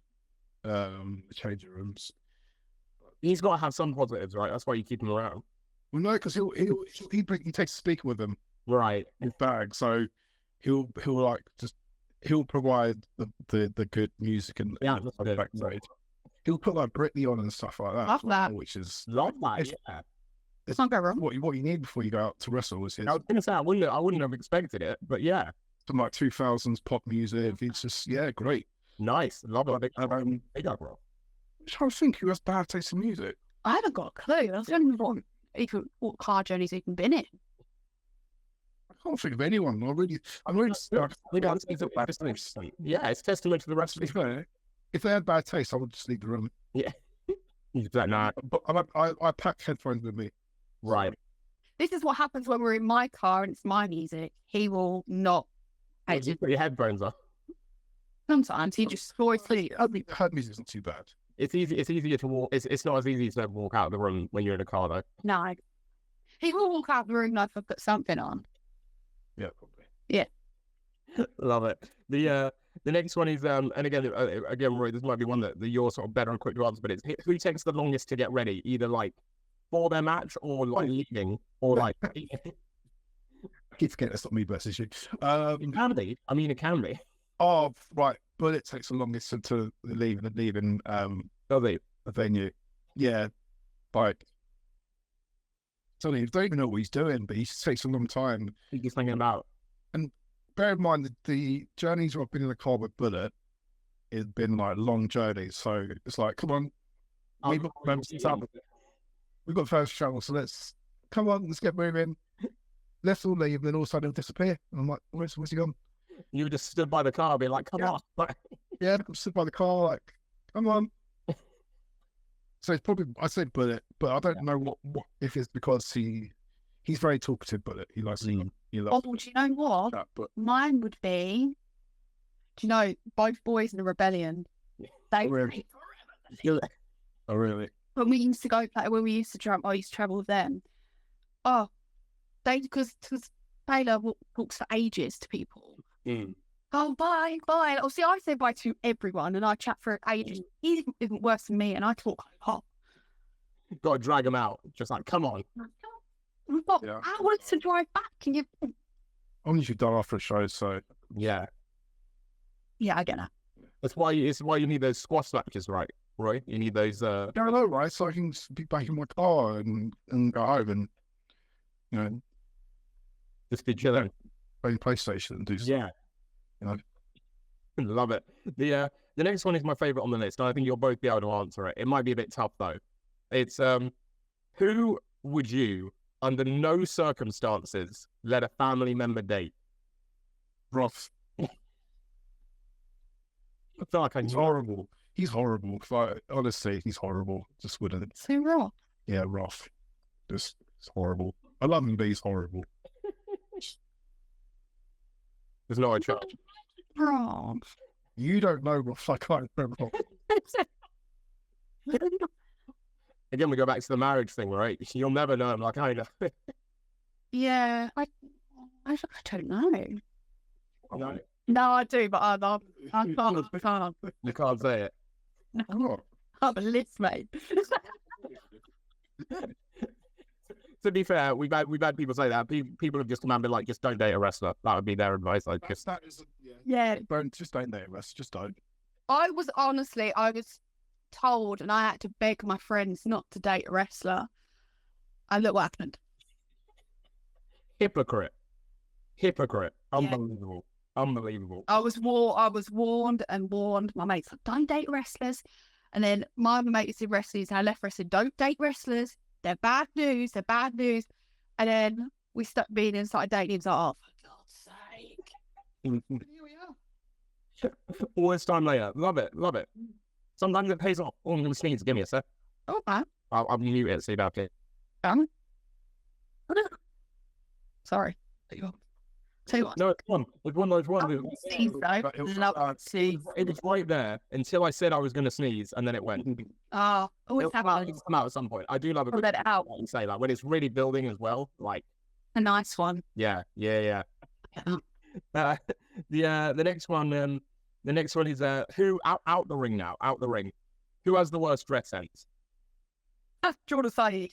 Speaker 2: the changing rooms.
Speaker 3: He's got to have some positives, right? That's why you keep him around.
Speaker 2: Well, no, because he takes a speaker with him,
Speaker 3: Right.
Speaker 2: his bag. So he'll provide the good music and
Speaker 3: That's good.
Speaker 2: backstage. He'll put like Britney on and stuff like that.
Speaker 1: Love that.
Speaker 2: Which is
Speaker 3: Love that. Yeah.
Speaker 2: it's
Speaker 1: Can't go wrong.
Speaker 2: what you need before you go out to wrestle. Is
Speaker 3: I was gonna say I wouldn't have expected it, but yeah,
Speaker 2: some like 2000s pop music. It's just great.
Speaker 3: nice. Love it. Big up, bro.
Speaker 2: I'm trying to think who has bad taste in music.
Speaker 1: I haven't got a clue. I don't know what car journey's even been in.
Speaker 2: I can't think of anyone. I'm really stuck.
Speaker 3: We don't see the bad taste. Yeah, it's testament to the rest
Speaker 2: To
Speaker 3: of
Speaker 2: be fair, if they had bad taste, I would just leave the room.
Speaker 3: He's like, nah,
Speaker 2: But I pack headphones with me.
Speaker 3: right.
Speaker 1: This is what happens when we're in my car and it's my music. He will not.
Speaker 3: Hey, you put your headphones on.
Speaker 1: Sometimes he just scores sleep.
Speaker 2: Head music isn't too bad.
Speaker 3: It's easier to walk. It's not as easy to walk out of the room when you're in a car, though.
Speaker 1: No. He will walk out the room like if I put something on.
Speaker 2: Yeah, probably.
Speaker 3: Love it. The next one is and again, Roy, this might be one that you're sort of better equipped to answer, but it's who takes the longest to get ready, either like for their match or like leaving or like.
Speaker 2: Keep forgetting it's not me versus you.
Speaker 3: It can be. I mean, it can be.
Speaker 2: Oh, right. But it takes the longest to leaving
Speaker 3: Does it?
Speaker 2: the venue. Yeah. Like, don't even know what he's doing, but he takes a long time.
Speaker 3: He's thinking about.
Speaker 2: Bear in mind that the journeys I've been in the car with Bullet has been like long journeys. So it's like, come on, we've got first travel, so let's get moving. Let's all leave, and then all of a sudden he'll disappear. And I'm like, where's he gone?
Speaker 3: You just stood by the car, being like, "Come on!"
Speaker 2: Yeah, I'm stood by the car, like, come on. So it's probably I say Bullet, but I don't know what if it's because he's very talkative. Bullet, he likes
Speaker 1: Oh, do you know what?
Speaker 2: that, but
Speaker 1: Mine would be, do you know, both boys in the Rebellion. They
Speaker 2: Really? oh really?
Speaker 1: when we used to travel, I used to travel with them. Oh, because Taylor talks for ages to people. Oh, bye. Oh, see, I say bye to everyone, and I chat for ages. He isn't worse than me, and I talk like hot.
Speaker 3: Got to drag him out. Just like, come on.
Speaker 1: We've got
Speaker 2: Yeah.
Speaker 1: hours to drive back, and you.
Speaker 2: I'm usually done after a show, so
Speaker 3: Yeah,
Speaker 1: Yeah, I get that.
Speaker 3: it's why you need those squash matches, right, Roy? You need those.
Speaker 2: I don't know, right? So I can just be back in my car and go home and
Speaker 3: Just be chilling.
Speaker 2: play PlayStation and do stuff.
Speaker 3: Yeah.
Speaker 2: You know?
Speaker 3: Love it. The next one is my favorite on the list, and I think you'll both be able to answer it. It might be a bit tough though. It's who would you, under no circumstances, let a family member date?
Speaker 2: Rough.
Speaker 3: I feel like I
Speaker 2: He's
Speaker 3: knew.
Speaker 2: horrible. He's horrible. Honestly, he's horrible. Just wouldn't.
Speaker 1: So raw.
Speaker 2: Yeah, rough. Just it's horrible. I love him, but he's horrible.
Speaker 3: There's no chance.
Speaker 1: Raw.
Speaker 2: You don't know Rough. I can't remember.
Speaker 3: Again, we go back to the marriage thing, right? You'll never know him like I know.
Speaker 1: Yeah, I don't know.
Speaker 3: No,
Speaker 1: No, I do, but I can't.
Speaker 3: you can't say it.
Speaker 2: Oh,
Speaker 1: I'm a list, mate.
Speaker 3: To be fair, we've had people say that. People have just come out and been like, just don't date a wrestler. That would be their advice. Like, just
Speaker 2: that is
Speaker 1: Yeah,
Speaker 2: don't date Russ. Just don't.
Speaker 1: I was told, and I had to beg my friends not to date a wrestler. And look what happened.
Speaker 3: hypocrite. Unbelievable. Unbelievable.
Speaker 1: I was warned and warned. My mates like, don't date wrestlers. And then my mates in wrestling, I left wrestling, don't date wrestlers. They're bad news. And then we stuck being and started dating. He was like, oh, for God's sake. Here we are.
Speaker 3: All this time later. Love it. Sometimes it pays off. Oh, I'm going to sneeze. Give me a sec.
Speaker 1: Oh, man.
Speaker 3: I'll mute it so you don't have to.
Speaker 1: Sorry. Tell you what.
Speaker 3: No, it's one. It's one of those ones.
Speaker 1: Sneeze, though. Love sneeze.
Speaker 3: It was right there until I said I was going to sneeze, and then it went.
Speaker 1: Oh, always
Speaker 3: It'll come out
Speaker 1: happens.
Speaker 3: at some point. I do love a
Speaker 1: I'll
Speaker 3: good
Speaker 1: let it out.
Speaker 3: and say that when it's really building as well. Like
Speaker 1: A nice one.
Speaker 3: Yeah.
Speaker 1: Yeah.
Speaker 3: The next one. The next one is who out the ring now. Out the ring. Who has the worst dress sense?
Speaker 1: Jordan Said.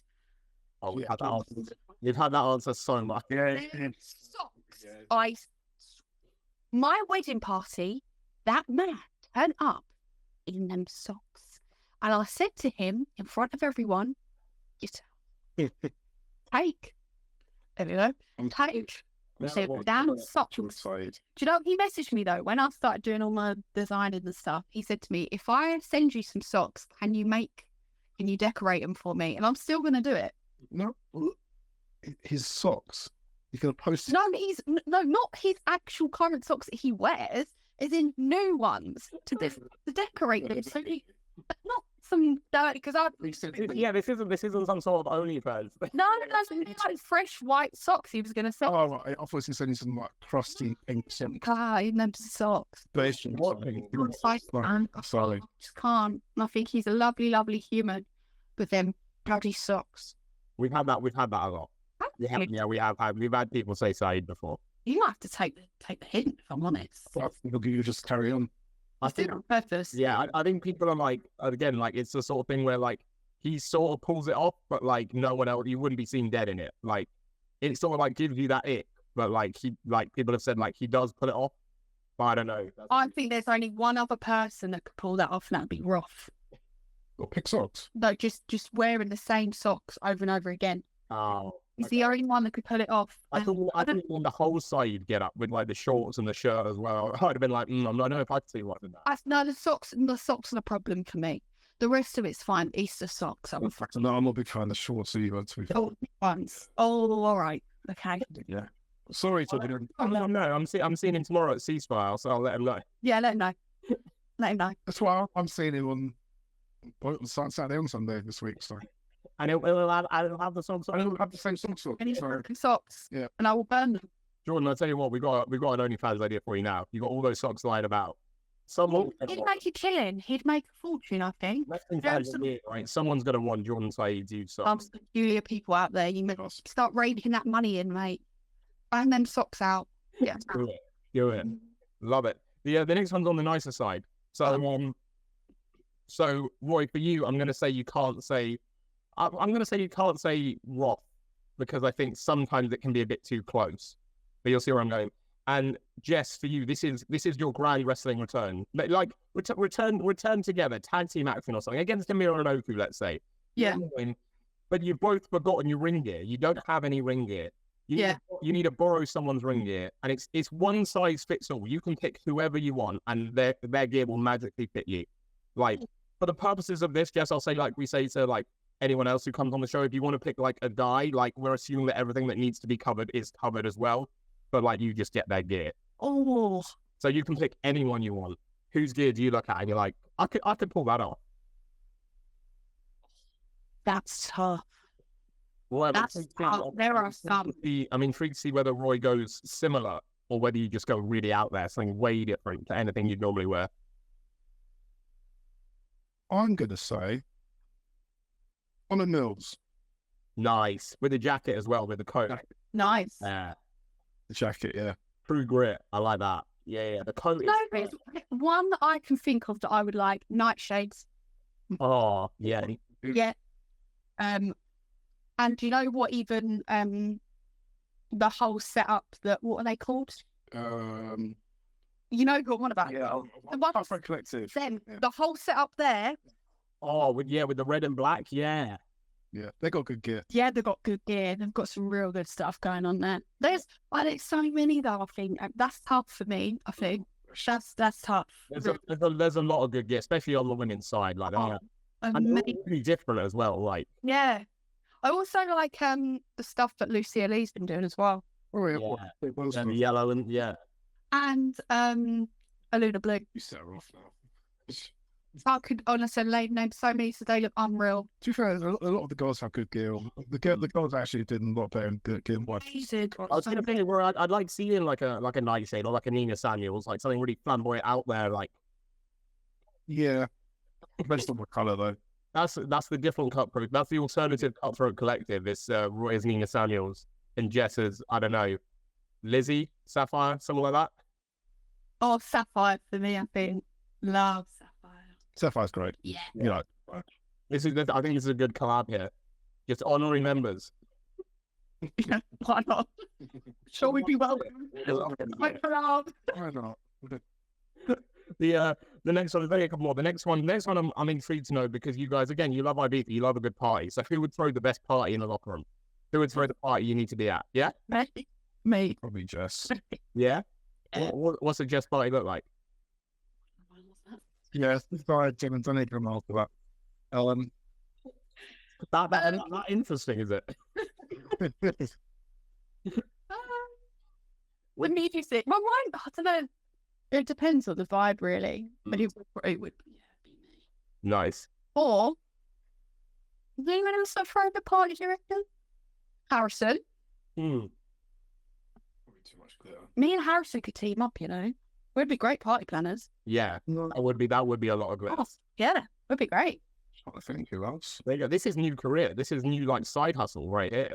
Speaker 3: Oh, we've had that answer. You've had that answer so much.
Speaker 1: Socks. My wedding party, that man turned up in them socks. And I said to him in front of everyone, take. There we go. Take. So damn socks. Do you know, he messaged me though, when I started doing all my designing and stuff, he said to me, if I send you some socks, can you decorate them for me? And I'm still going to do it.
Speaker 2: No, his socks. You're going to post it.
Speaker 1: No, not his actual current socks that he wears, as in new ones to decorate them. So not some dirty, because
Speaker 3: this isn't some sort of OnlyFans.
Speaker 1: No, like fresh white socks. He was going to say.
Speaker 2: Oh, right. I thought he was sending some like crusty pink socks.
Speaker 1: In them socks.
Speaker 2: Sorry.
Speaker 1: Just can't. And I think he's a lovely, lovely human with them bloody socks.
Speaker 3: We've had that a lot. Yeah, we have had. We've had people say Said before.
Speaker 1: You might have to take the hint, if I'm honest.
Speaker 2: You just carry on.
Speaker 1: I did it on purpose.
Speaker 3: Yeah, I think people are like, again, like it's the sort of thing where like he sort of pulls it off, but like no one else, you wouldn't be seen dead in it. Like it sort of like gives you that ick, but like people have said like he does pull it off. But I don't know.
Speaker 1: I think there's only one other person that could pull that off, and that'd be Roth.
Speaker 2: Or pick socks.
Speaker 1: No, just wearing the same socks over and over again.
Speaker 3: Oh.
Speaker 1: He's the only one that could pull it off.
Speaker 3: I think on the whole side get up with like the shorts and the shirt as well. I'd have been like, I don't know if I could see what in that.
Speaker 1: No, the socks are the problem for me. The rest of it's fine. Easter socks.
Speaker 2: No, I'm not a big fan of shorts either.
Speaker 1: Ones. Oh, all right. Okay.
Speaker 2: Yeah. Sorry to be.
Speaker 3: No, I'm seeing him tomorrow at Ceasefire, so I'll let him know.
Speaker 1: Yeah, let him know. Let him know.
Speaker 2: That's why I'm seeing him on Saturday and Sunday this week. So.
Speaker 3: And I'll have the socks on.
Speaker 2: I don't have the same socks on.
Speaker 1: And he's broken socks.
Speaker 2: Yeah.
Speaker 1: And I will burn them.
Speaker 3: Jordan, I'll tell you what, we got an OnlyFans idea for you now. You got all those socks lying about.
Speaker 1: He'd make a killing. He'd make a fortune, I think.
Speaker 3: Right? Someone's gonna want Jordan Said's used socks.
Speaker 1: Some peculiar people out there. You must start raking that money in, mate. Bang them socks out. Yeah.
Speaker 3: Do it. Love it. The next one's on the nicer side. So Roy, for you, I'm gonna say you can't say. I'm going to say you can't say Roth because I think sometimes it can be a bit too close. But you'll see where I'm going. And Jess, for you, this is your grand wrestling return. Like return together, tag team action or something against Amira and Oku, let's say.
Speaker 1: Yeah.
Speaker 3: But you've both forgotten your ring gear. You don't have any ring gear. You need to borrow someone's ring gear, and it's one size fits all. You can pick whoever you want, and their gear will magically fit you. Like for the purposes of this, Jess, I'll say like we say to like anyone else who comes on the show, if you want to pick like a guy, like we're assuming that everything that needs to be covered is covered as well, but like you just get their gear.
Speaker 1: Oh,
Speaker 3: so you can pick anyone you want. Whose gear do you look at and you're like, I could pull that off?
Speaker 1: That's tough.
Speaker 3: Well,
Speaker 1: that's tough. There are some.
Speaker 3: I'm intrigued to see whether Roy goes similar or whether you just go really out there, something way different to anything you'd normally wear.
Speaker 2: I'm gonna say on the Mills.
Speaker 3: Nice. With the jacket as well, with the coat.
Speaker 1: Nice.
Speaker 3: Yeah.
Speaker 2: The jacket, yeah.
Speaker 3: True grit. I like that. Yeah. The coat
Speaker 1: is... One that I can think of that I would like, nightshades.
Speaker 3: Oh, yeah.
Speaker 1: Yeah. And do you know what even the whole setup what are they called? You know what one about?
Speaker 2: Yeah.
Speaker 1: The one
Speaker 2: Collective.
Speaker 1: Then the whole setup there.
Speaker 3: Oh, with the red and black, yeah.
Speaker 2: Yeah, they got good gear.
Speaker 1: Yeah, they've got good gear. They've got some real good stuff going on there. There's so many though. I think that's tough for me. I think that's tough.
Speaker 3: There's a lot of good gear, especially on the women's side, like that. And really different as well. Like
Speaker 1: yeah, I also like the stuff that Lucia Lee's been doing as well.
Speaker 2: Oh yeah,
Speaker 3: and the yellow and
Speaker 1: and Aluna Blue.
Speaker 2: You set her off now.
Speaker 1: I could honestly name so many, so they look unreal.
Speaker 2: To be fair, a lot of the girls have good gear. The girls actually did a lot better in gear.
Speaker 3: I was going to think where I'd like seeing like a Nightshade or like a Nina Samuels, like something really flamboyant out there, like.
Speaker 2: Yeah, based on what colour though.
Speaker 3: That's the different cutthroat. That's the alternative cutthroat collective. It's Roy's Nina Samuels. and Jess as, I don't know, Lizzie, Sapphire, something like that?
Speaker 1: Oh, Sapphire for me, I think. Love Sapphire.
Speaker 2: Sapphire's great.
Speaker 1: Yeah.
Speaker 2: You know,
Speaker 3: I think this is a good collab here. Just honorary members.
Speaker 1: Why not? Shall we be welcome?
Speaker 2: why not?
Speaker 3: The next one, there's only a couple more. The next one I'm intrigued to know, because you guys, again, you love Ibiza, you love a good party. So who would throw the best party in the locker room? Who would throw the party you need to be at? Yeah?
Speaker 1: Me.
Speaker 2: Probably Jess.
Speaker 3: Yeah? What's a Jess party look like?
Speaker 2: Yes, this guy Jim and Donny come after that.
Speaker 3: That interesting, is it?
Speaker 1: What made you say? My mind, I don't know. It depends on the vibe, really. But it would be me.
Speaker 3: Nice.
Speaker 1: Or, is anyone else that throw the party, do you reckon? Harrison.
Speaker 3: Hmm.
Speaker 2: Too much glitter.
Speaker 1: Me and Harrison could team up, you know. We'd be great party planners.
Speaker 3: Yeah, that would be a lot of glitter.
Speaker 1: Oh, yeah, would be great.
Speaker 2: I think who else?
Speaker 3: There you go. This is new career. This is new like side hustle right here.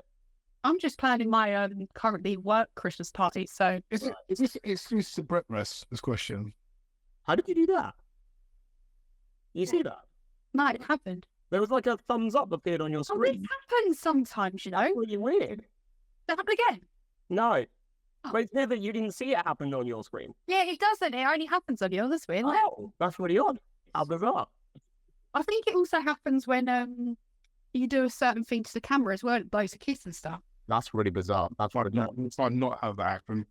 Speaker 1: I'm just planning my currently work Christmas party, so
Speaker 2: Is this the Brett Rest? This question.
Speaker 3: How did you do that? You see that?
Speaker 1: no, it happened.
Speaker 3: There was like a thumbs up appeared on your
Speaker 1: Oh, it
Speaker 3: screen.
Speaker 1: happens sometimes, you know.
Speaker 3: Really weird.
Speaker 1: That happened again.
Speaker 3: No.
Speaker 1: Oh.
Speaker 3: But it's clear that you didn't see it happen on your screen.
Speaker 1: Yeah, it doesn't. It only happens on yours. That's weird. Isn't it?
Speaker 3: Oh, that's really odd. How bizarre.
Speaker 1: I think it also happens when you do a certain thing to the camera as well. It blows a kiss and stuff.
Speaker 3: That's really bizarre. That's
Speaker 2: Try
Speaker 3: what
Speaker 2: not have that happen.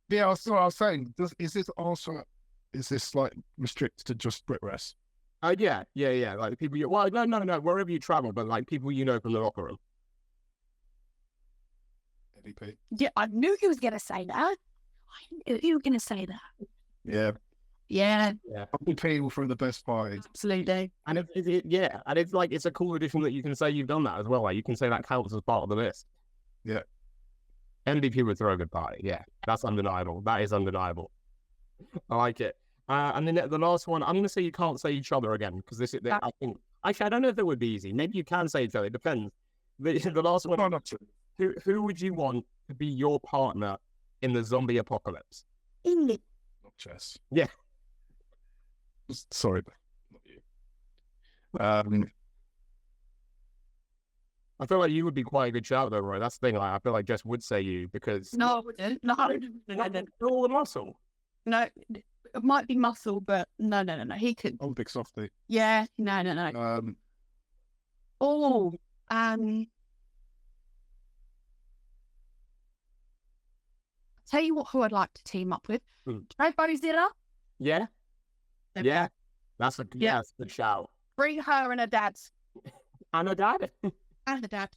Speaker 2: Yeah, I was saying, is this like restricted to just Brit Rest?
Speaker 3: yeah. Like the people well, no. Wherever you travel, but like people you know from the locker room.
Speaker 2: LDP.
Speaker 1: Yeah, I knew you was gonna say that. I knew you were gonna say that.
Speaker 2: Yeah.
Speaker 1: Yeah,
Speaker 3: Yeah.
Speaker 2: People from the best party.
Speaker 1: absolutely.
Speaker 3: And it's like it's a cool addition that you can say you've done that as well. Like you can say that counts as part of the list.
Speaker 2: Yeah.
Speaker 3: MVP would throw a good party. Yeah, that's undeniable. That is undeniable. I like it. And then the last one, I'm going to say you can't say each other again because this is. I think actually I don't know if that would be easy. Maybe you can say each other. It depends. The last one.
Speaker 2: Why not to?
Speaker 3: Who would you want to be your partner in the zombie apocalypse?
Speaker 2: Not Jess.
Speaker 3: Yeah.
Speaker 2: Sorry, not you.
Speaker 3: I feel like you would be quite a good shout though, Roy. That's the thing. Like, I feel like Jess would say you because
Speaker 1: No, I wouldn't. No.
Speaker 3: you're all the muscle.
Speaker 1: No, it might be muscle, but no. He could.
Speaker 2: I'm a big softie.
Speaker 1: Yeah, no. Tell you what, who I'd like to team up with.
Speaker 3: Hmm.
Speaker 1: Try Bozilla.
Speaker 3: Yeah. Yeah. That's a good shout.
Speaker 1: Bring her and her dad.
Speaker 3: And a dad.
Speaker 1: And the dad.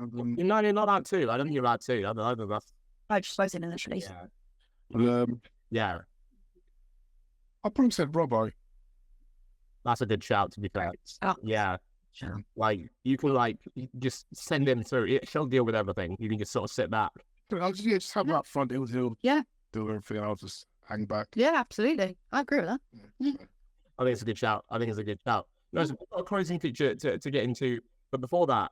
Speaker 3: No, you're not that too. I don't think you're that too. That's
Speaker 1: I just wasn't initially.
Speaker 3: Yeah.
Speaker 2: I probably said Robbo.
Speaker 3: That's a good shout to be fair.
Speaker 1: Oh.
Speaker 3: Yeah.
Speaker 1: Sure.
Speaker 3: Like you can like just send him through. She'll deal with everything. You can just sort of sit back.
Speaker 2: I'll just have that front. He'll do everything. I'll just hang back.
Speaker 1: Yeah, absolutely. I agree with that.
Speaker 2: Yeah.
Speaker 3: I think it's a good shout. No, it's a closing feature to get into. But before that,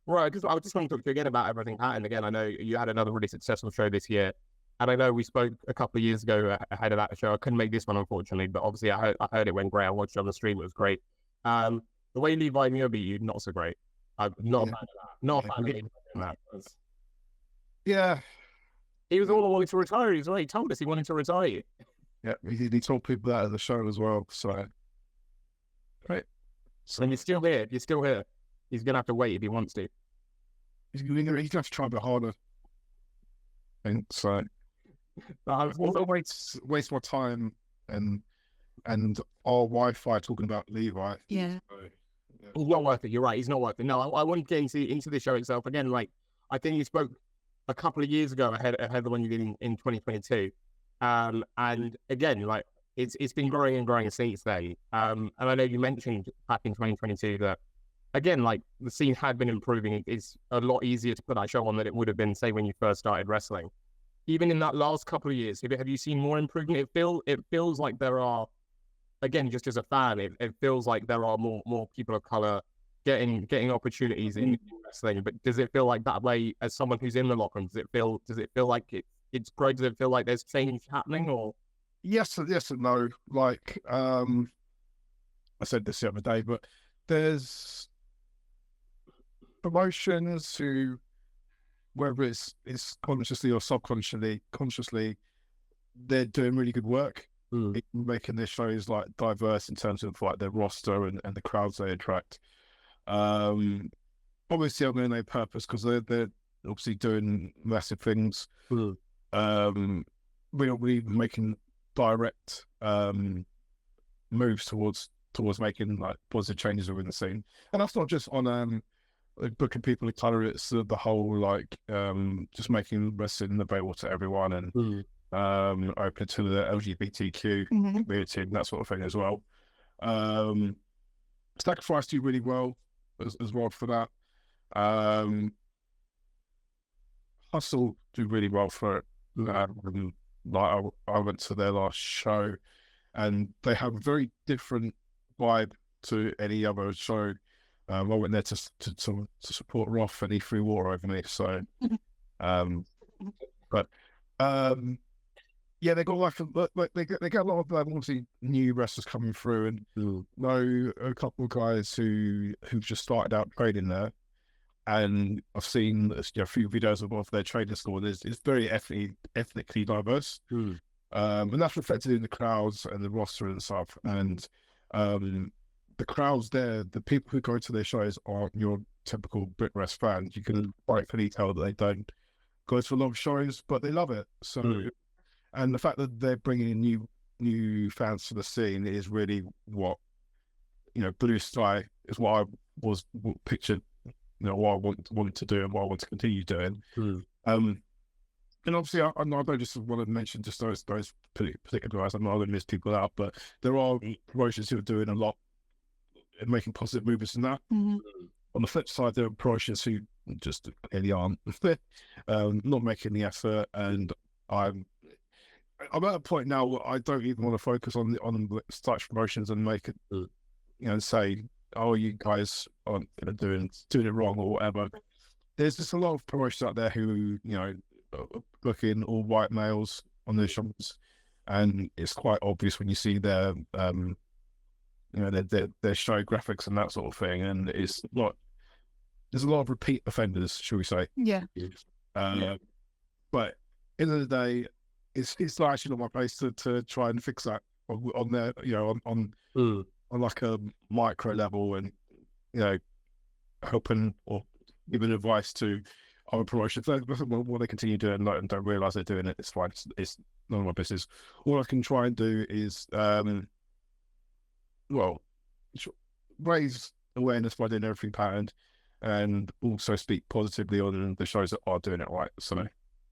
Speaker 3: right, because I just want to talk to you again about everything Pat. And again, I know you had another really successful show this year. And I know we spoke a couple of years ago ahead of that show. I couldn't make this one, unfortunately, but obviously I heard it went great. I watched it on the stream. It was great. The way Levi Muir beat you, not so great. I'm not a fan of that. Not a fan of that.
Speaker 2: Yeah.
Speaker 3: He was all wanting to retire. He told us he wanted to retire you.
Speaker 2: Yeah, he told people that at the show as well. So, great.
Speaker 3: So, and you're still here. He's going to have to wait if he wants to.
Speaker 2: He's going to have to try a bit harder. And so,
Speaker 3: But
Speaker 2: also waste more time and our Wi-Fi talking about Levi.
Speaker 1: Yeah.
Speaker 2: So, yeah.
Speaker 3: He's not worth it. You're right. He's not worth it. No, I won't get into the show itself. Again, like, I think you spoke a couple of years ago ahead of the one you did in 2022. And again, like, it's been growing and growing since then. And I know you mentioned back in 2022 that, again, like, the scene had been improving. It's a lot easier to put that show on than it would have been, say, when you first started wrestling. Even in that last couple of years, have you seen more improvement? It feels like there are, again, just as a fan, it feels like there are more people of color getting opportunities in wrestling. But does it feel like that way as someone who's in the locker room? Does it feel like it's great? Does it feel like there's change happening, or?
Speaker 2: Yes and no. Like I said this the other day, but there's promotions who, whether it's consciously or consciously, they're doing really good work in making their shows like diverse in terms of like their roster and the crowds they attract. Obviously, I'm going to purpose because they're obviously doing massive things. We're not really making direct moves towards making like positive changes within the scene, and that's not just on booking people of color. It's the whole like just making wrestling available to everyone and open to the LGBTQ community and that sort of thing as well. Sacrifice do really well as well for that. Hustle do really well for it. Like I went to their last show and they have a very different vibe to any other show. I went there to support Roth and he threw water over me. So, yeah, they got they get a lot of obviously new wrestlers coming through, and know a couple of guys who've just started out training there, and I've seen a few videos of their training school. It's very ethnically diverse, and that's reflected in the crowds and the roster and stuff. And the crowds there, the people who go to their shows aren't your typical BritWres fans. You can rightfully tell that they don't go to a lot of shows, but they love it. So. And the fact that they're bringing in new fans to the scene is really what, blue sky is what I was pictured, what I wanted to do and what I want to continue doing. And obviously, I don't just want to mention just those particular guys. I'm not going to miss people out, but there are promotions who are doing a lot and making positive movements in that. On the flip side, there are promotions who just clearly aren't, not making the effort, and I'm at a point now where I don't even want to focus on such promotions and make it, and say, oh, you guys aren't doing it wrong or whatever. There's just a lot of promotions out there who, are booking all white males on their shows, and it's quite obvious when you see their, their show graphics and that sort of thing, and there's a lot of repeat offenders, shall we say?
Speaker 1: Yeah.
Speaker 2: But end of the day, it's not actually not my place to try and fix that on there, on like a micro level, and helping or giving advice to other promotions. What they continue doing and don't realise they're doing it, it's fine. It's none of my business. All I can try and do is raise awareness by doing everything patterned, and also speak positively on the shows that are doing it right. So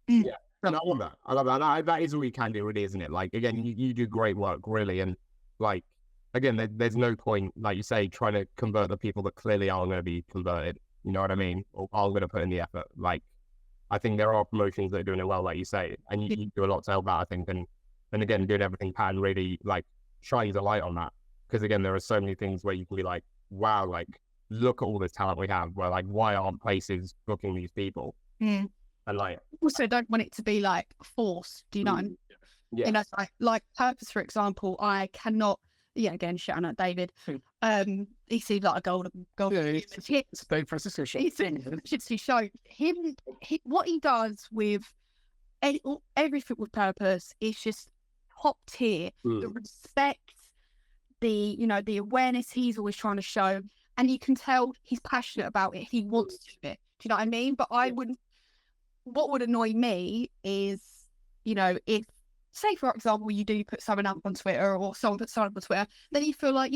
Speaker 3: yeah. And I love that. That is all you can do, really, isn't it? Like, again, you do great work, really. And, like, again, there's no point, like you say, trying to convert the people that clearly aren't going to be converted. You know what I mean? Or aren't going to put in the effort. Like, I think there are promotions that are doing it well, like you say. And you do a lot to help that, I think. And again, doing everything pattern really, like, shines a light on that. Because, again, there are so many things where you can be like, wow, like, look at all this talent we have. Where, like, why aren't places booking these people? And like,
Speaker 1: also don't want it to be like forced. Do you know?
Speaker 3: Yeah.
Speaker 1: Like Purpose, for example. I cannot. Yeah, again, shouting at David. He seems like a golden.
Speaker 2: Yeah, it's Dave Francisco show.
Speaker 1: He showed him what he does with everything with Purpose is just top tier. The respect, the awareness he's always trying to show, and you can tell he's passionate about it. He wants to do it. Do you know what I mean? But I wouldn't. What would annoy me is, if, say, for example, you do put someone up on Twitter or someone puts someone up on Twitter, then you feel like,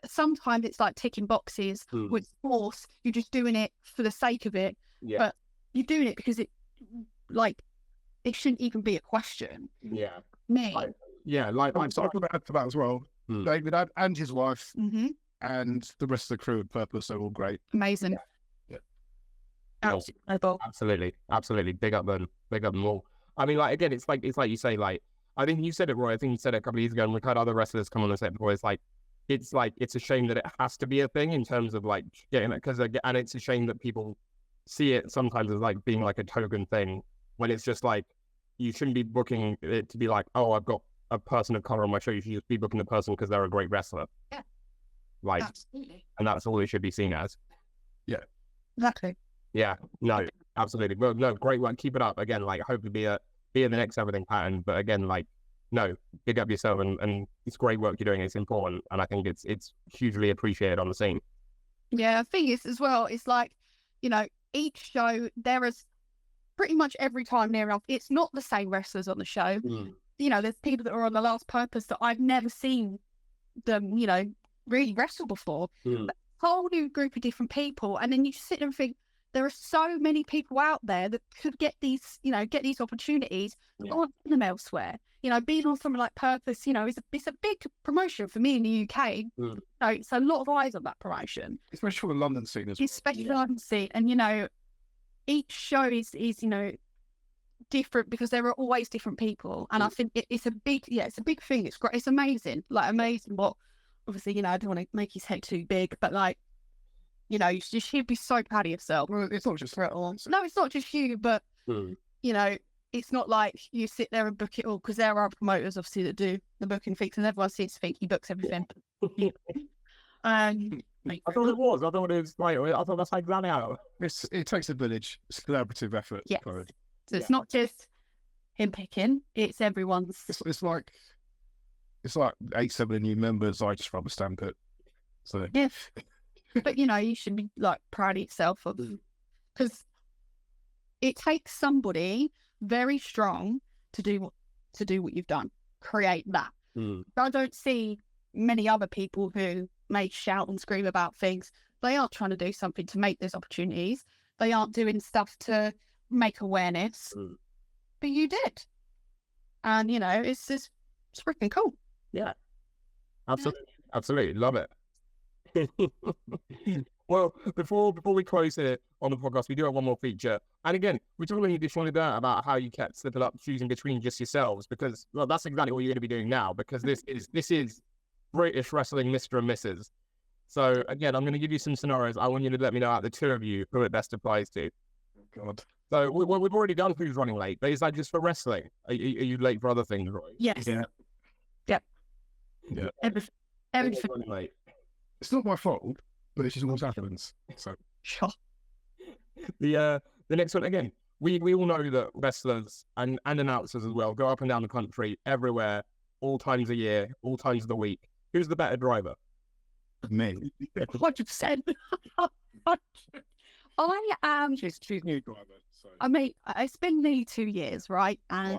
Speaker 1: sometimes it's like ticking boxes with force. You're just doing it for the sake of it.
Speaker 3: Yeah.
Speaker 1: But you're doing it because it it shouldn't even be a question.
Speaker 3: Yeah.
Speaker 1: Me.
Speaker 2: I'm sorry for that as well. David and his wife and the rest of the crew at Purpose are all great.
Speaker 1: Amazing.
Speaker 2: Yeah.
Speaker 3: Absolutely. Big up them all. I mean, like, again, it's like you say, like, I think you said it, Roy. I think you said it a couple of years ago, and we've had other wrestlers come on the set before. It's like, it's like, it's a shame that it has to be a thing in terms of like getting it, and it's a shame that people see it sometimes as like being like a token thing, when it's just like, you shouldn't be booking it to be like, oh, I've got a person of color on my show. You should just be booking the person because they're a great wrestler.
Speaker 1: Yeah.
Speaker 3: Like,
Speaker 1: Absolutely.
Speaker 3: and that's all it should be seen as.
Speaker 2: Yeah.
Speaker 1: Exactly.
Speaker 3: Yeah, no, absolutely. Well, no, great work. Keep it up. Again, like, hopefully be in the next everything pattern. But again, like, no, big up yourself, and it's great work you're doing. It's important, and I think it's hugely appreciated on the scene.
Speaker 1: Yeah, I think it's as well. It's like, you know, each show there is pretty much every time near enough. It's not the same wrestlers on the show. You know, there's people that are on The Last Purpose that I've never seen them, you know, really wrestle before. A whole new group of different people, and then you sit there and think, there are so many people out there that could get these, you know, get these opportunities, or them elsewhere. You know, being on something like Purpose, you know, it's a big promotion for me in the UK. So it's a lot of eyes on that promotion,
Speaker 2: especially for the London scene as well.
Speaker 1: Especially London scene, and you know, each show is you know, different because there are always different people, and I think it's a big thing. It's great. It's amazing, like amazing. What obviously, you know, I don't want to make his head too big, but like, you know, you'd be so proud of yourself.
Speaker 2: Well, it's not just
Speaker 1: No, it's not just you, but you know, it's not like you sit there and book it all, because there are promoters obviously that do the booking things, and everyone seems to think he books everything.
Speaker 3: I thought it was. I thought it was like. I thought that's how it ran out.
Speaker 2: It takes a village. It's a collaborative effort.
Speaker 1: Yes. So it's not just him picking; it's everyone's.
Speaker 2: It's like 8-7 new members. I just rubber stamp it. So
Speaker 1: yeah, but you know, you should be like proud of yourself, because it takes somebody very strong to do what you've done. Create that. I don't see many other people who may shout and scream about things. They aren't trying to do something to make those opportunities. They aren't doing stuff to make awareness. But you did. And, you know, it's freaking cool.
Speaker 3: Yeah. Absolutely. Love it. Well, before we close here on the podcast, we do have one more feature. And again, we're talking additionally there about how you kept slipping up, choosing between just yourselves, because, well, that's exactly what you're going to be doing now, because this is British wrestling Mr. and Mrs. So again, I'm going to give you some scenarios. I want you to let me know out of the two of you who it best applies to.
Speaker 2: God.
Speaker 3: So we've already done who's running late, but is that just for wrestling? Are you late for other things, Roy?
Speaker 1: Yes.
Speaker 2: Yeah.
Speaker 1: Yep.
Speaker 2: Yeah.
Speaker 1: Everything.
Speaker 3: Running late.
Speaker 2: It's not my fault, but it's just what happens. So
Speaker 1: Sure.
Speaker 3: The next one, again, we all know that wrestlers and announcers as well go up and down the country, everywhere, all times of year, all times of the week. Who's the better driver?
Speaker 2: me.
Speaker 1: 100%. I am.
Speaker 2: She's new driver. So
Speaker 1: I mean, it's been nearly 2 years, right? And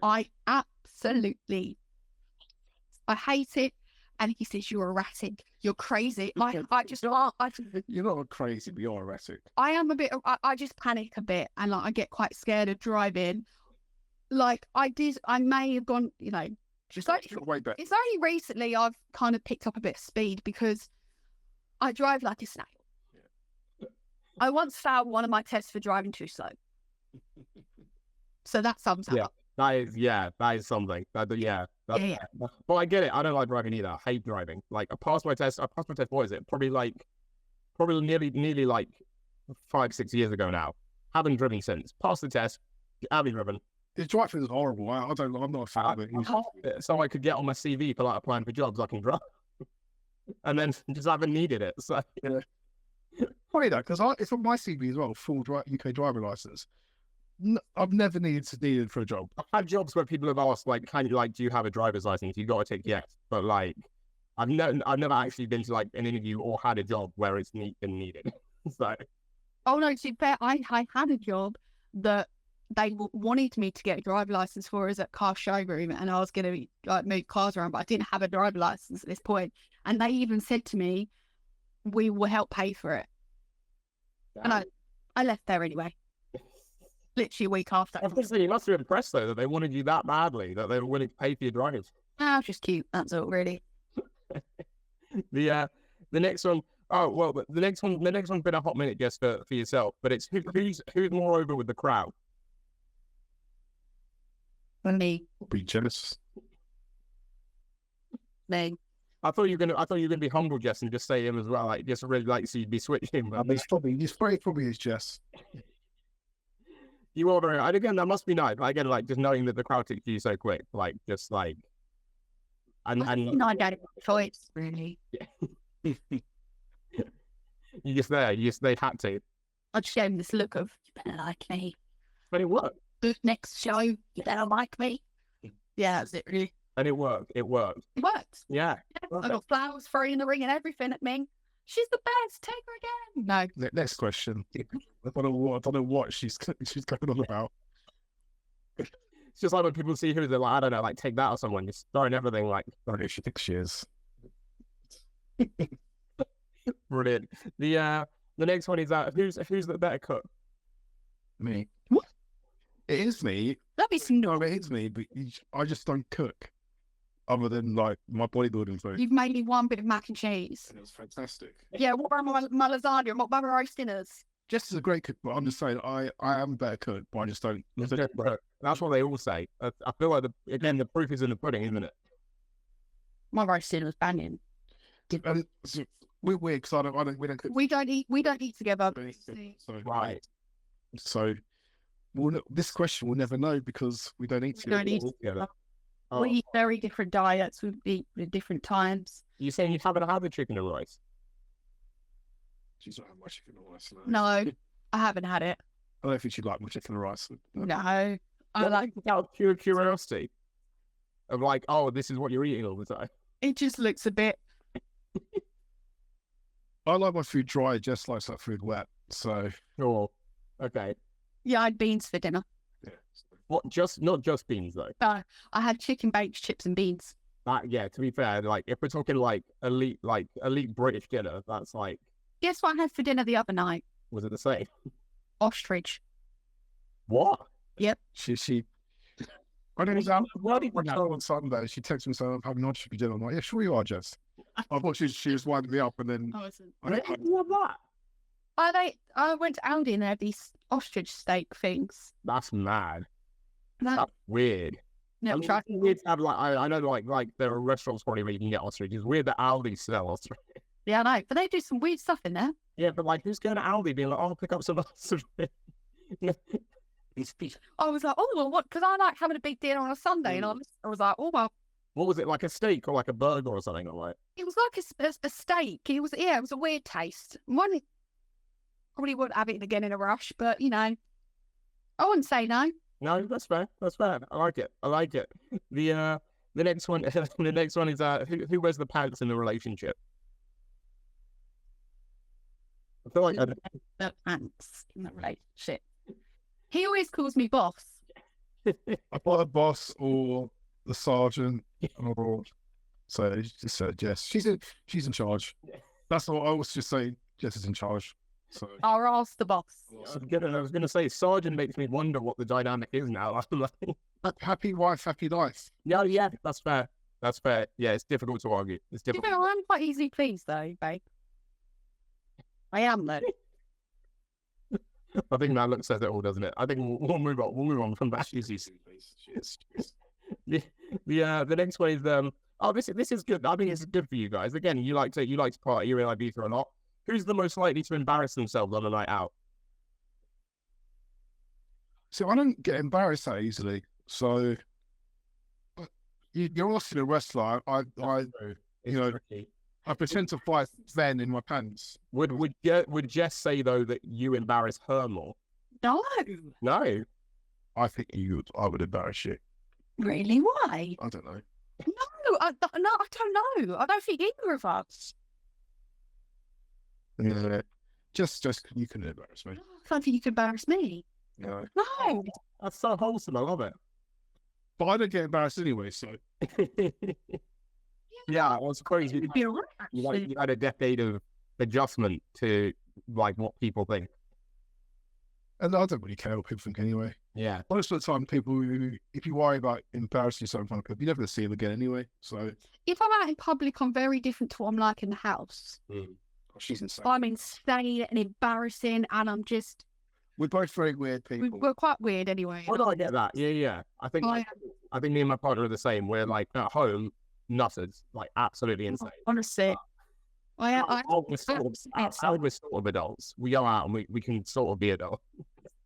Speaker 1: I absolutely, I hate it. And he says, you're erratic, you're crazy. Like,
Speaker 2: you're not crazy, but you're erratic.
Speaker 1: I am a bit, I just panic a bit, and like, I get quite scared of driving. Like, I may have gone, you know,
Speaker 2: She's
Speaker 1: way better. It's only recently I've kind of picked up a bit of speed, because I drive like a snail. Yeah. I once failed one of my tests for driving too slow. So that sums up.
Speaker 3: Yeah. That is something. Yeah. But I get it. I don't like driving either. I hate driving. Like, I passed my test. What is it? Probably nearly like 5-6 years ago now. Haven't driven since. Passed the test. Haven't driven.
Speaker 2: His driving is horrible. I'm not a fan of it.
Speaker 3: So I could get on my CV for like applying for jobs I can drive, and then just haven't needed it. So
Speaker 2: yeah. Funny though, because it's on my CV as well. Full UK driver license. I've never needed for a job.
Speaker 3: I've had jobs where people have asked, like, kind of like, do you have a driver's license? You've got to tick yes. But like, I've never actually been to like an interview or had a job where it's been needed. So.
Speaker 1: Oh no, to be fair, I had a job that they wanted me to get a driver license for, as a car showroom, and I was going to like move cars around, but I didn't have a driver license at this point. And they even said to me, "We will help pay for it." Damn. And I left there anyway. Literally a week after.
Speaker 3: Obviously, you must be impressed though that they wanted you that badly that they were willing to pay for your drivers.
Speaker 1: Ah, just cute. That's all, really.
Speaker 3: The next one. Oh well, the next one's been a hot minute just for yourself, but it's who's more over with the crowd.
Speaker 1: Me.
Speaker 2: Be jealous.
Speaker 1: Me.
Speaker 3: I thought you were gonna be humble, Jess, and just say him as well. Like, just really like so you'd be switching. But
Speaker 2: He's probably is Jess.
Speaker 3: you are very. And again, that must be nice. Like, again, like just knowing that the crowd took you so quick, like just like, and
Speaker 1: No, I don't have a choice, really.
Speaker 3: you just there. They had to.
Speaker 1: I just gave him this look of, you better like me.
Speaker 3: But it worked.
Speaker 1: The next show, you better like me. Yeah, that's it, really.
Speaker 3: And it worked. It worked.
Speaker 1: It worked.
Speaker 3: Yeah.
Speaker 1: Yeah, I got flowers thrown in the ring and everything at me. She's the best. Take her again. No.
Speaker 2: Next question. I don't know what she's going on about.
Speaker 3: It's just like when people see who they're like, I don't know, like take that or someone, just throwing everything like.
Speaker 2: I don't know if she thinks she is.
Speaker 3: Brilliant. The next one is who's the better cook?
Speaker 2: Me. What? It is me.
Speaker 1: That'd be
Speaker 2: No, it is me, but I just don't cook. Other than like my bodybuilding food.
Speaker 1: You've made me one bit of mac and cheese.
Speaker 2: And it was fantastic.
Speaker 1: Yeah, what about my lasagna and what about my roast dinners?
Speaker 2: Jess is a great cook, but I'm just saying I am a better cook, but I just don't.
Speaker 3: That's what they all say. I feel like the proof is in the pudding, isn't it?
Speaker 1: My roast dinner was banging.
Speaker 2: And we're weird because we don't cook.
Speaker 1: We don't eat together.
Speaker 2: So,
Speaker 3: Right.
Speaker 2: So this question we'll never know because we don't eat
Speaker 1: We don't
Speaker 2: together.
Speaker 1: eat
Speaker 3: together. Oh.
Speaker 1: We eat very different diets. We eat at different times.
Speaker 3: You saying you haven't had the chicken and rice?
Speaker 2: She's not had my chicken and rice.
Speaker 1: No, I haven't had it.
Speaker 2: I don't think she'd like my chicken and rice.
Speaker 1: No, I like
Speaker 3: out of pure curiosity. Of like, oh, this is what you're eating all the time.
Speaker 1: it. Just looks a bit.
Speaker 2: I like my food dry. Jess likes that food wet. So
Speaker 3: Oh, okay.
Speaker 1: Yeah, I had beans for dinner.
Speaker 2: yeah.
Speaker 3: What? Not just beans though.
Speaker 1: No, I had chicken baked chips and beans.
Speaker 3: That yeah. To be fair, like if we're talking like elite British dinner, that's like,
Speaker 1: Guess what I had for dinner the other night?
Speaker 3: was it the same?
Speaker 1: Ostrich.
Speaker 3: What?
Speaker 2: She I don't know. On Sunday, she texted me saying, I'm having ostrich for dinner. I'm like, yeah, sure you are, Jess. I thought she was winding me up, and then
Speaker 1: Oh, isn't.
Speaker 2: I don't-
Speaker 3: What that?
Speaker 1: I went to Aldi and they had these ostrich steak things.
Speaker 3: That's mad.
Speaker 1: No,
Speaker 3: That's weird.
Speaker 1: never
Speaker 3: I mean,
Speaker 1: tried.
Speaker 3: it's weird to have like I know like there are restaurants probably where you can get ostrich. It's weird that Aldi sell ostrich.
Speaker 1: Yeah, I know, but they do some weird stuff in there.
Speaker 3: Yeah, but like who's going to Aldi being like, oh, I'll pick up some ostrich?
Speaker 1: I was like, oh well, what? Because I like having a big dinner on a Sunday, and I was like, oh well,
Speaker 3: What was it, like a steak or like a burger or something? Or like,
Speaker 1: it was like a steak. It was a weird taste. One probably wouldn't have it again in a rush, but I wouldn't say no.
Speaker 3: no, that's fair. That's fair. I like it. The next one, the next one is who wears the pants in the relationship? I feel like
Speaker 1: The pants in the relationship. He always calls me boss.
Speaker 2: I bought a boss or the sergeant or so it's just said Jess. She's in charge. That's what I always just say. Jess is in charge. So
Speaker 1: I'll ask the boss.
Speaker 3: I was gonna say sergeant makes me wonder what the dynamic is now.
Speaker 2: happy wife, happy life.
Speaker 3: Yeah, that's fair. That's fair. Yeah, it's difficult to argue. It's
Speaker 1: You
Speaker 3: difficult.
Speaker 1: know, I'm quite easily pleased though, babe. I am though.
Speaker 3: I think that look says it all, doesn't it? I think we'll move on. We'll move on from that.
Speaker 2: She's easy, please. She is.
Speaker 3: The next one is this is good. I think it's good for you guys. Again, you like to party. You're in Ibiza a lot. Who's the most likely to embarrass themselves on a night out?
Speaker 2: So I don't get embarrassed that easily. So you're asking a wrestler. I pretend to fight then in my pants.
Speaker 3: Would Jess say though that you embarrass her more?
Speaker 1: No,
Speaker 3: No.
Speaker 2: I think I would embarrass you.
Speaker 1: really? Why?
Speaker 2: I don't know.
Speaker 1: No, I don't know. I don't think either of us.
Speaker 2: Yeah. Just you can embarrass me.
Speaker 1: I don't think you can embarrass me.
Speaker 2: No.
Speaker 1: No.
Speaker 3: That's so wholesome. I love it.
Speaker 2: But I don't get embarrassed anyway, so
Speaker 3: Yeah, I suppose
Speaker 1: It'd be alright, actually.
Speaker 3: you had a decade of adjustment to like what people think.
Speaker 2: and I don't really care what people think anyway.
Speaker 3: Yeah.
Speaker 2: Most of the time, if you worry about embarrassing yourself in front of people, you're never going to see them again anyway. So
Speaker 1: If I'm out in public, I'm very different to what I'm like in the house.
Speaker 2: she's insane.
Speaker 1: I'm insane and embarrassing, and I'm just
Speaker 2: We're both very weird people.
Speaker 1: we're quite weird anyway.
Speaker 3: Why do I get that? Yeah. I think me and my partner are the same. We're like at home, nutters, like absolutely insane.
Speaker 1: Honestly.
Speaker 3: We're sort of adults. We go out and we can sort of be adults.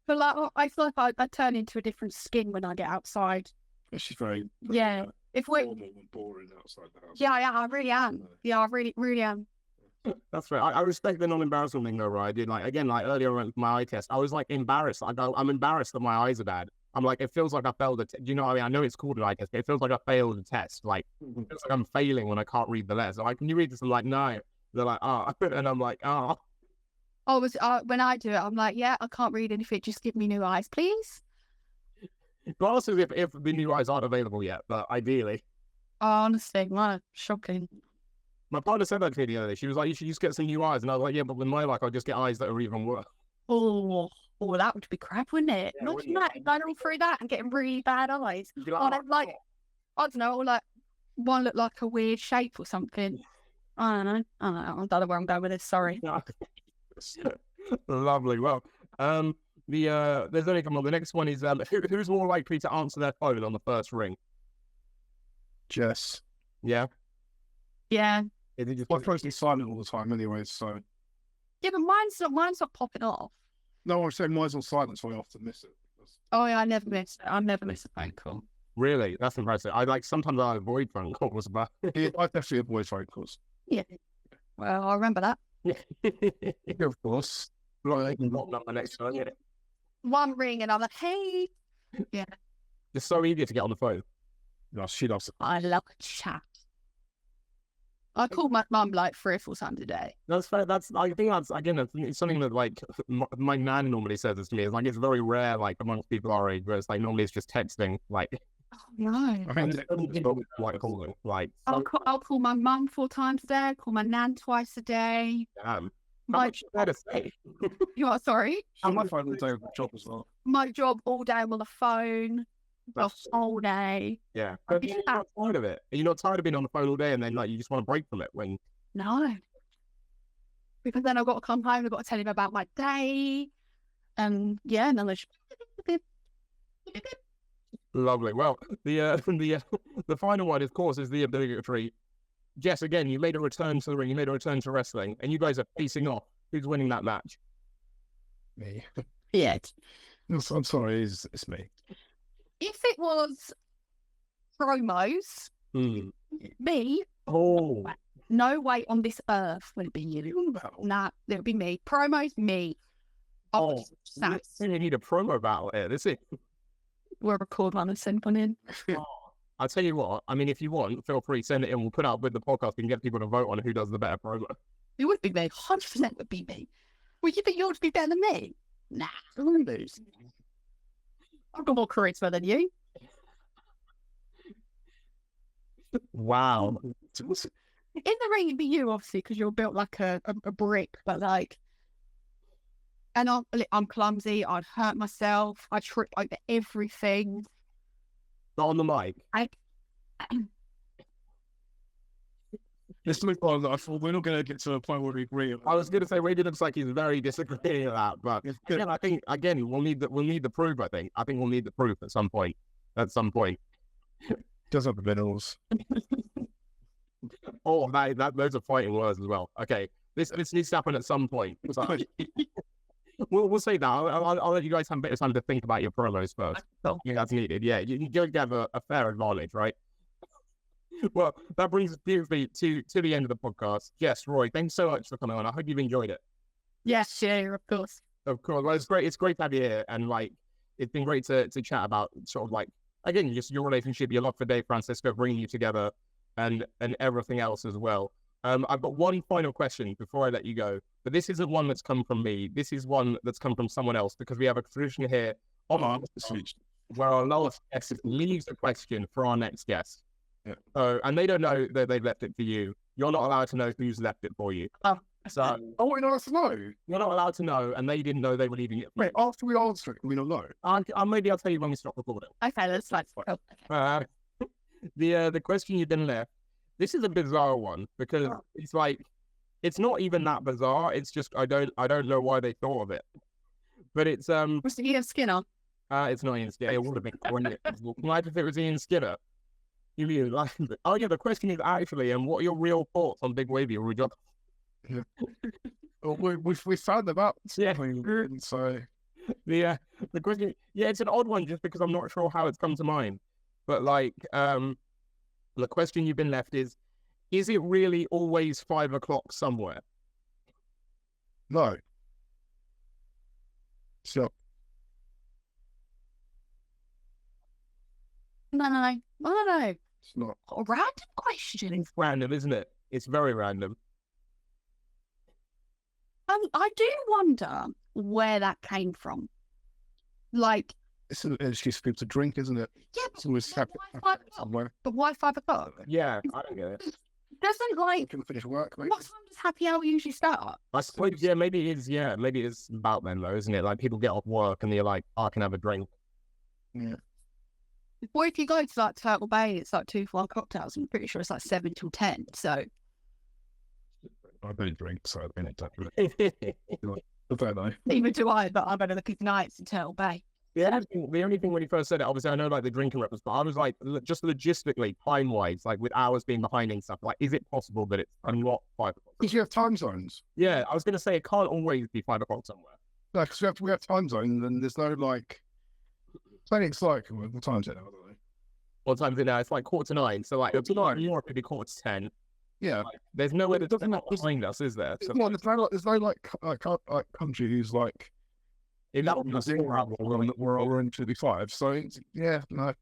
Speaker 1: But like, I feel like I turn into a different skin when I get outside.
Speaker 2: She's very
Speaker 1: Yeah. If we,
Speaker 2: formal and boring outside the house.
Speaker 1: yeah, I really am. Yeah, I really, really am.
Speaker 3: That's fair. I respect the non-embarrassment thing though, right? I did again, earlier on with my eye test, I was embarrassed. I'm embarrassed that my eyes are bad. I'm it feels like I failed a you know what I mean? I know it's called an eye test, but it feels like I failed a test. It feels like I'm failing when I can't read the letters. Can you read this? I'm no. They're oh. And I'm oh.
Speaker 1: When I do it, I'm yeah, I can't read anything. Just give me new eyes, please.
Speaker 3: But also if the new eyes aren't available yet, but ideally.
Speaker 1: Honestly, man, shocking.
Speaker 3: My partner said that to me the other day. She was you should just get some new eyes. And I was yeah, but with my luck, I'll just get eyes that are even worse.
Speaker 1: Oh, that would be crap, wouldn't it?
Speaker 3: Yeah,
Speaker 1: Imagine that, going all through that and getting really bad eyes. I don't know, one look like a weird shape or something. I don't know. I don't know where I'm going with this. Sorry.
Speaker 3: Lovely. Well, there's only the next one is who's more likely to answer their phone on the first ring?
Speaker 2: Jess.
Speaker 3: Yeah.
Speaker 1: Yeah.
Speaker 2: My phone's silent all the time anyway, so.
Speaker 1: Yeah, but mine's not popping off.
Speaker 2: No, I'm saying mine's on silent, so I often miss it.
Speaker 1: Oh yeah, I never miss it. I never miss a phone call.
Speaker 3: Really? That's impressive. Sometimes I avoid phone calls, but
Speaker 2: Yeah, I definitely avoid phone calls.
Speaker 1: Yeah. Well, I remember that.
Speaker 2: Of course.
Speaker 3: Not my next time, yeah.
Speaker 1: One ring and I'm hey. Yeah.
Speaker 3: It's so easy to get on the phone.
Speaker 2: No, she loves it.
Speaker 1: I love a chat. I call my mum 3 or 4 times a day.
Speaker 3: That's fair. I think that's again it's something that my nan normally says this to me. It's it's very rare amongst people our age, where it's normally it's just texting.
Speaker 1: Oh, no.
Speaker 2: I mean,
Speaker 3: calling.
Speaker 1: I'll call my mum 4 times a day. I'll call my nan twice a day.
Speaker 3: Damn. How much is that to say?
Speaker 1: You are sorry?
Speaker 2: I'm my phone all day with my job as well.
Speaker 1: My job all day. I'm on the phone. The whole day.
Speaker 3: Yeah. But you're not tired of it. Are you not tired of being on the phone all day and then you just want to break from it when?
Speaker 1: No. Because then I've got to come home, I've got to tell him about my day. And yeah, and then
Speaker 3: Lovely. Well, the final one, of course, is the obligatory. Jess, again, you made a return to the ring, you made a return to wrestling, and you guys are facing off. Who's winning that match?
Speaker 2: Me.
Speaker 1: Yeah.
Speaker 2: I'm sorry, it's me.
Speaker 1: If it was promos, me, no way on this earth would it be you. Nah, it would be me. Promos, me.
Speaker 3: You need a promo battle here. This is.
Speaker 1: We'll record one and send one in.
Speaker 3: I'll tell you what, I mean, if you want, feel free, send it in. We'll put it up with the podcast and get people to vote on who does the better promo.
Speaker 1: It would be me. 100% would be me. Well, you think yours would be better than me? Nah. I've got more charisma than you.
Speaker 3: Wow.
Speaker 1: In the ring, it'd be you, obviously, because you're built like a brick, but and I'm clumsy, I'd hurt myself, I'd trip over everything.
Speaker 3: Not on the mic.
Speaker 2: Let's move on. I thought we're not going to get to a point where we agree.
Speaker 3: I was going to say, Wade looks like he's very disagreeing with that, but again, I think we'll need the proof. I think we'll need the proof at some point.
Speaker 2: Does have the minerals.
Speaker 3: Oh, those are fighting words as well. Okay, this needs to happen at some point. So, we'll say that. I'll let you guys have a bit of time to think about your promos first. Yeah, that's needed. Yeah, you have a fair advantage, right? Well, that brings us beautifully to the end of the podcast. Yes, Roy, thanks so much for coming on. I hope you've enjoyed it.
Speaker 1: Yes, yeah, of course.
Speaker 3: Of course. Well, it's great. It's great to have you here, and it's been great to chat about sort of again, just your relationship, your love for Dave Francisco, bringing you together, and everything else as well. I've got one final question before I let you go, but this isn't one that's come from me. This is one that's come from someone else, because we have a tradition here on where our last guest leaves a question for our next guest.
Speaker 2: Yeah.
Speaker 3: And they don't know that they've left it for you. You're not allowed to know who's left it for you. So
Speaker 2: we're not allowed to know.
Speaker 3: You're not allowed to know, and they didn't know they were leaving it.
Speaker 2: Wait, after we answer it, we don't know.
Speaker 3: Maybe I'll tell you when we stop recording.
Speaker 1: Okay, that's fine.
Speaker 3: Okay. The question you've been left. This is a bizarre one, because it's not even that bizarre. It's just I don't know why they thought of it. But it's
Speaker 1: Was it Ian Skinner?
Speaker 3: It's not Ian Skinner. It would have been. Imagine if it was Ian Skinner. You mean like? Oh yeah. The question is actually, and what are your real thoughts on Big Wavy Roy Johnson?
Speaker 2: Yeah. Well, we found them up.
Speaker 3: Yeah.
Speaker 2: And so
Speaker 3: The question, yeah, it's an odd one just because I'm not sure how it's come to mind. But like, the question you've been left is it really always 5 o'clock somewhere?
Speaker 2: no. So
Speaker 1: No.
Speaker 2: it's not.
Speaker 1: A random question.
Speaker 3: It's random, isn't it? It's very random.
Speaker 1: I do wonder where that came from. Like,
Speaker 2: It's an excuse for people to drink, isn't it?
Speaker 1: yeah,
Speaker 2: It's always
Speaker 1: but
Speaker 2: happy
Speaker 1: why 5 o'clock?
Speaker 2: somewhere.
Speaker 1: But why 5 o'clock?
Speaker 3: Yeah, I don't get it.
Speaker 1: Doesn't like
Speaker 2: Can finish work, mate.
Speaker 1: what time does happy hour usually start?
Speaker 3: I suppose, yeah, maybe it is. Yeah, maybe it's about then though, isn't it? Like people get off work and they're like, I can have a drink.
Speaker 2: Yeah.
Speaker 1: Or if you go to like Turtle Bay, it's like 2 for 1 cocktails. I'm pretty sure it's like 7 till 10. So
Speaker 2: I don't drink, so I don't know. I don't know.
Speaker 1: neither do I, but I'm going to look at nights in Turtle Bay.
Speaker 3: Yeah, the only thing when you first said it, obviously, I know like the drinking reference, but I was like, just logistically, time wise, like with hours being behind and stuff, like, is it possible that it's not 5 o'clock?
Speaker 2: Because you have time zones.
Speaker 3: Yeah, I was going to say it can't always be 5 o'clock somewhere.
Speaker 2: No, because we have time zones, and there's no like. I think it's like what time is it now? I don't know.
Speaker 3: What time's it now? It's like 8:45. So like, tonight, Europe would be 9:45.
Speaker 2: Yeah.
Speaker 3: Like, there's nowhere
Speaker 2: Well,
Speaker 3: to
Speaker 2: it doesn't-
Speaker 3: not behind us, is there? So,
Speaker 2: There's no like country who's like.
Speaker 3: if that
Speaker 2: We're in 55. So yeah, no.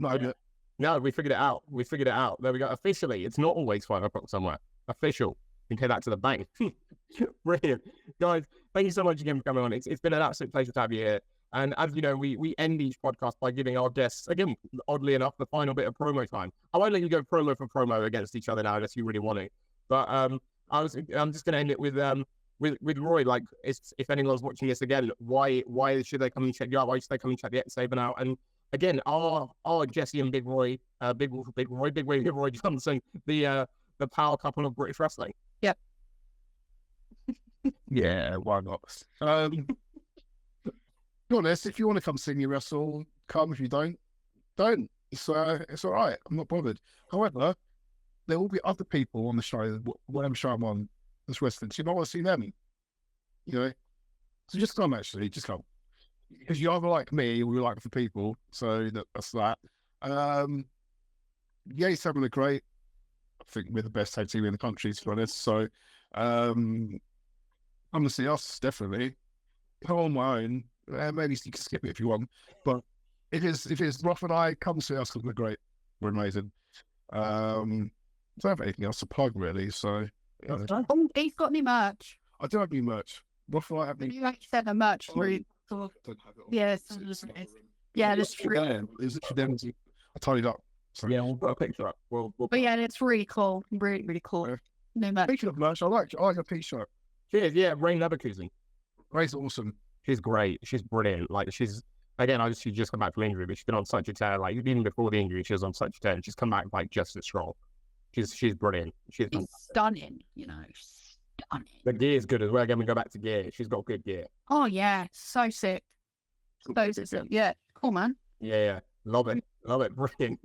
Speaker 3: Yeah. No, we figured it out. There we go. Officially, it's not always 5 o'clock somewhere. Official. You can take that to the bank. Brilliant. Guys, thank you so much again for coming on. It's been an absolute pleasure to have you here. And as you know, we end each podcast by giving our guests, again, oddly enough, the final bit of promo time. I won't let you go promo for promo against each other now unless you really want to. But I'm just going to end it with Roy. Like, if anyone's watching this again, why should they come and check you out? Why should they come and check the X7 out? And again, our Jessy and Big Wavy Roy Johnson, the power couple of British wrestling.
Speaker 1: Yep.
Speaker 2: Yeah, why not? Be honest, if you want to come see me wrestle, come. If you don't. It's all right. I'm not bothered. However, there will be other people on the show, whatever show I'm on, that's wrestling. So you might want to see them. You know, so just come. Actually, just come, because you either like me or you like the people. So that's that. Yeah, seven are great. I think we're the best tag team in the country, to be honest. So, I'm gonna see us definitely. Come on my own. Maybe you can skip it if you want, but if it's Roth and I, come see us because we're great. We're amazing. Don't have anything else to plug really. So
Speaker 1: He's got new merch.
Speaker 2: I do have new merch. Roth and I have new.
Speaker 1: You actually said the merch. Really cool.
Speaker 2: I don't have it on.
Speaker 1: Yes. Yeah, that's true.
Speaker 2: It's literally them. I tidied up. So.
Speaker 3: Yeah, we'll put a picture up. We'll
Speaker 1: But yeah, it's really cool. Really, really cool.
Speaker 2: Yeah.
Speaker 1: New merch.
Speaker 2: Speaking of merch, I like a t-shirt.
Speaker 3: Cheers. Yeah, Rain Leverkusen.
Speaker 2: Ray's awesome.
Speaker 3: She's great. She's brilliant. Like she just come back from injury, but she's been on such a tear. Like even before the injury, she was on such a tear. And she's come back like just as strong. She's brilliant. She's
Speaker 1: stunning. You know, stunning.
Speaker 3: The gear's good as well. Again, we go back to gear. She's got good gear.
Speaker 1: Oh yeah, so sick. So sick. Yeah, cool man.
Speaker 3: Yeah. Love it. Brilliant.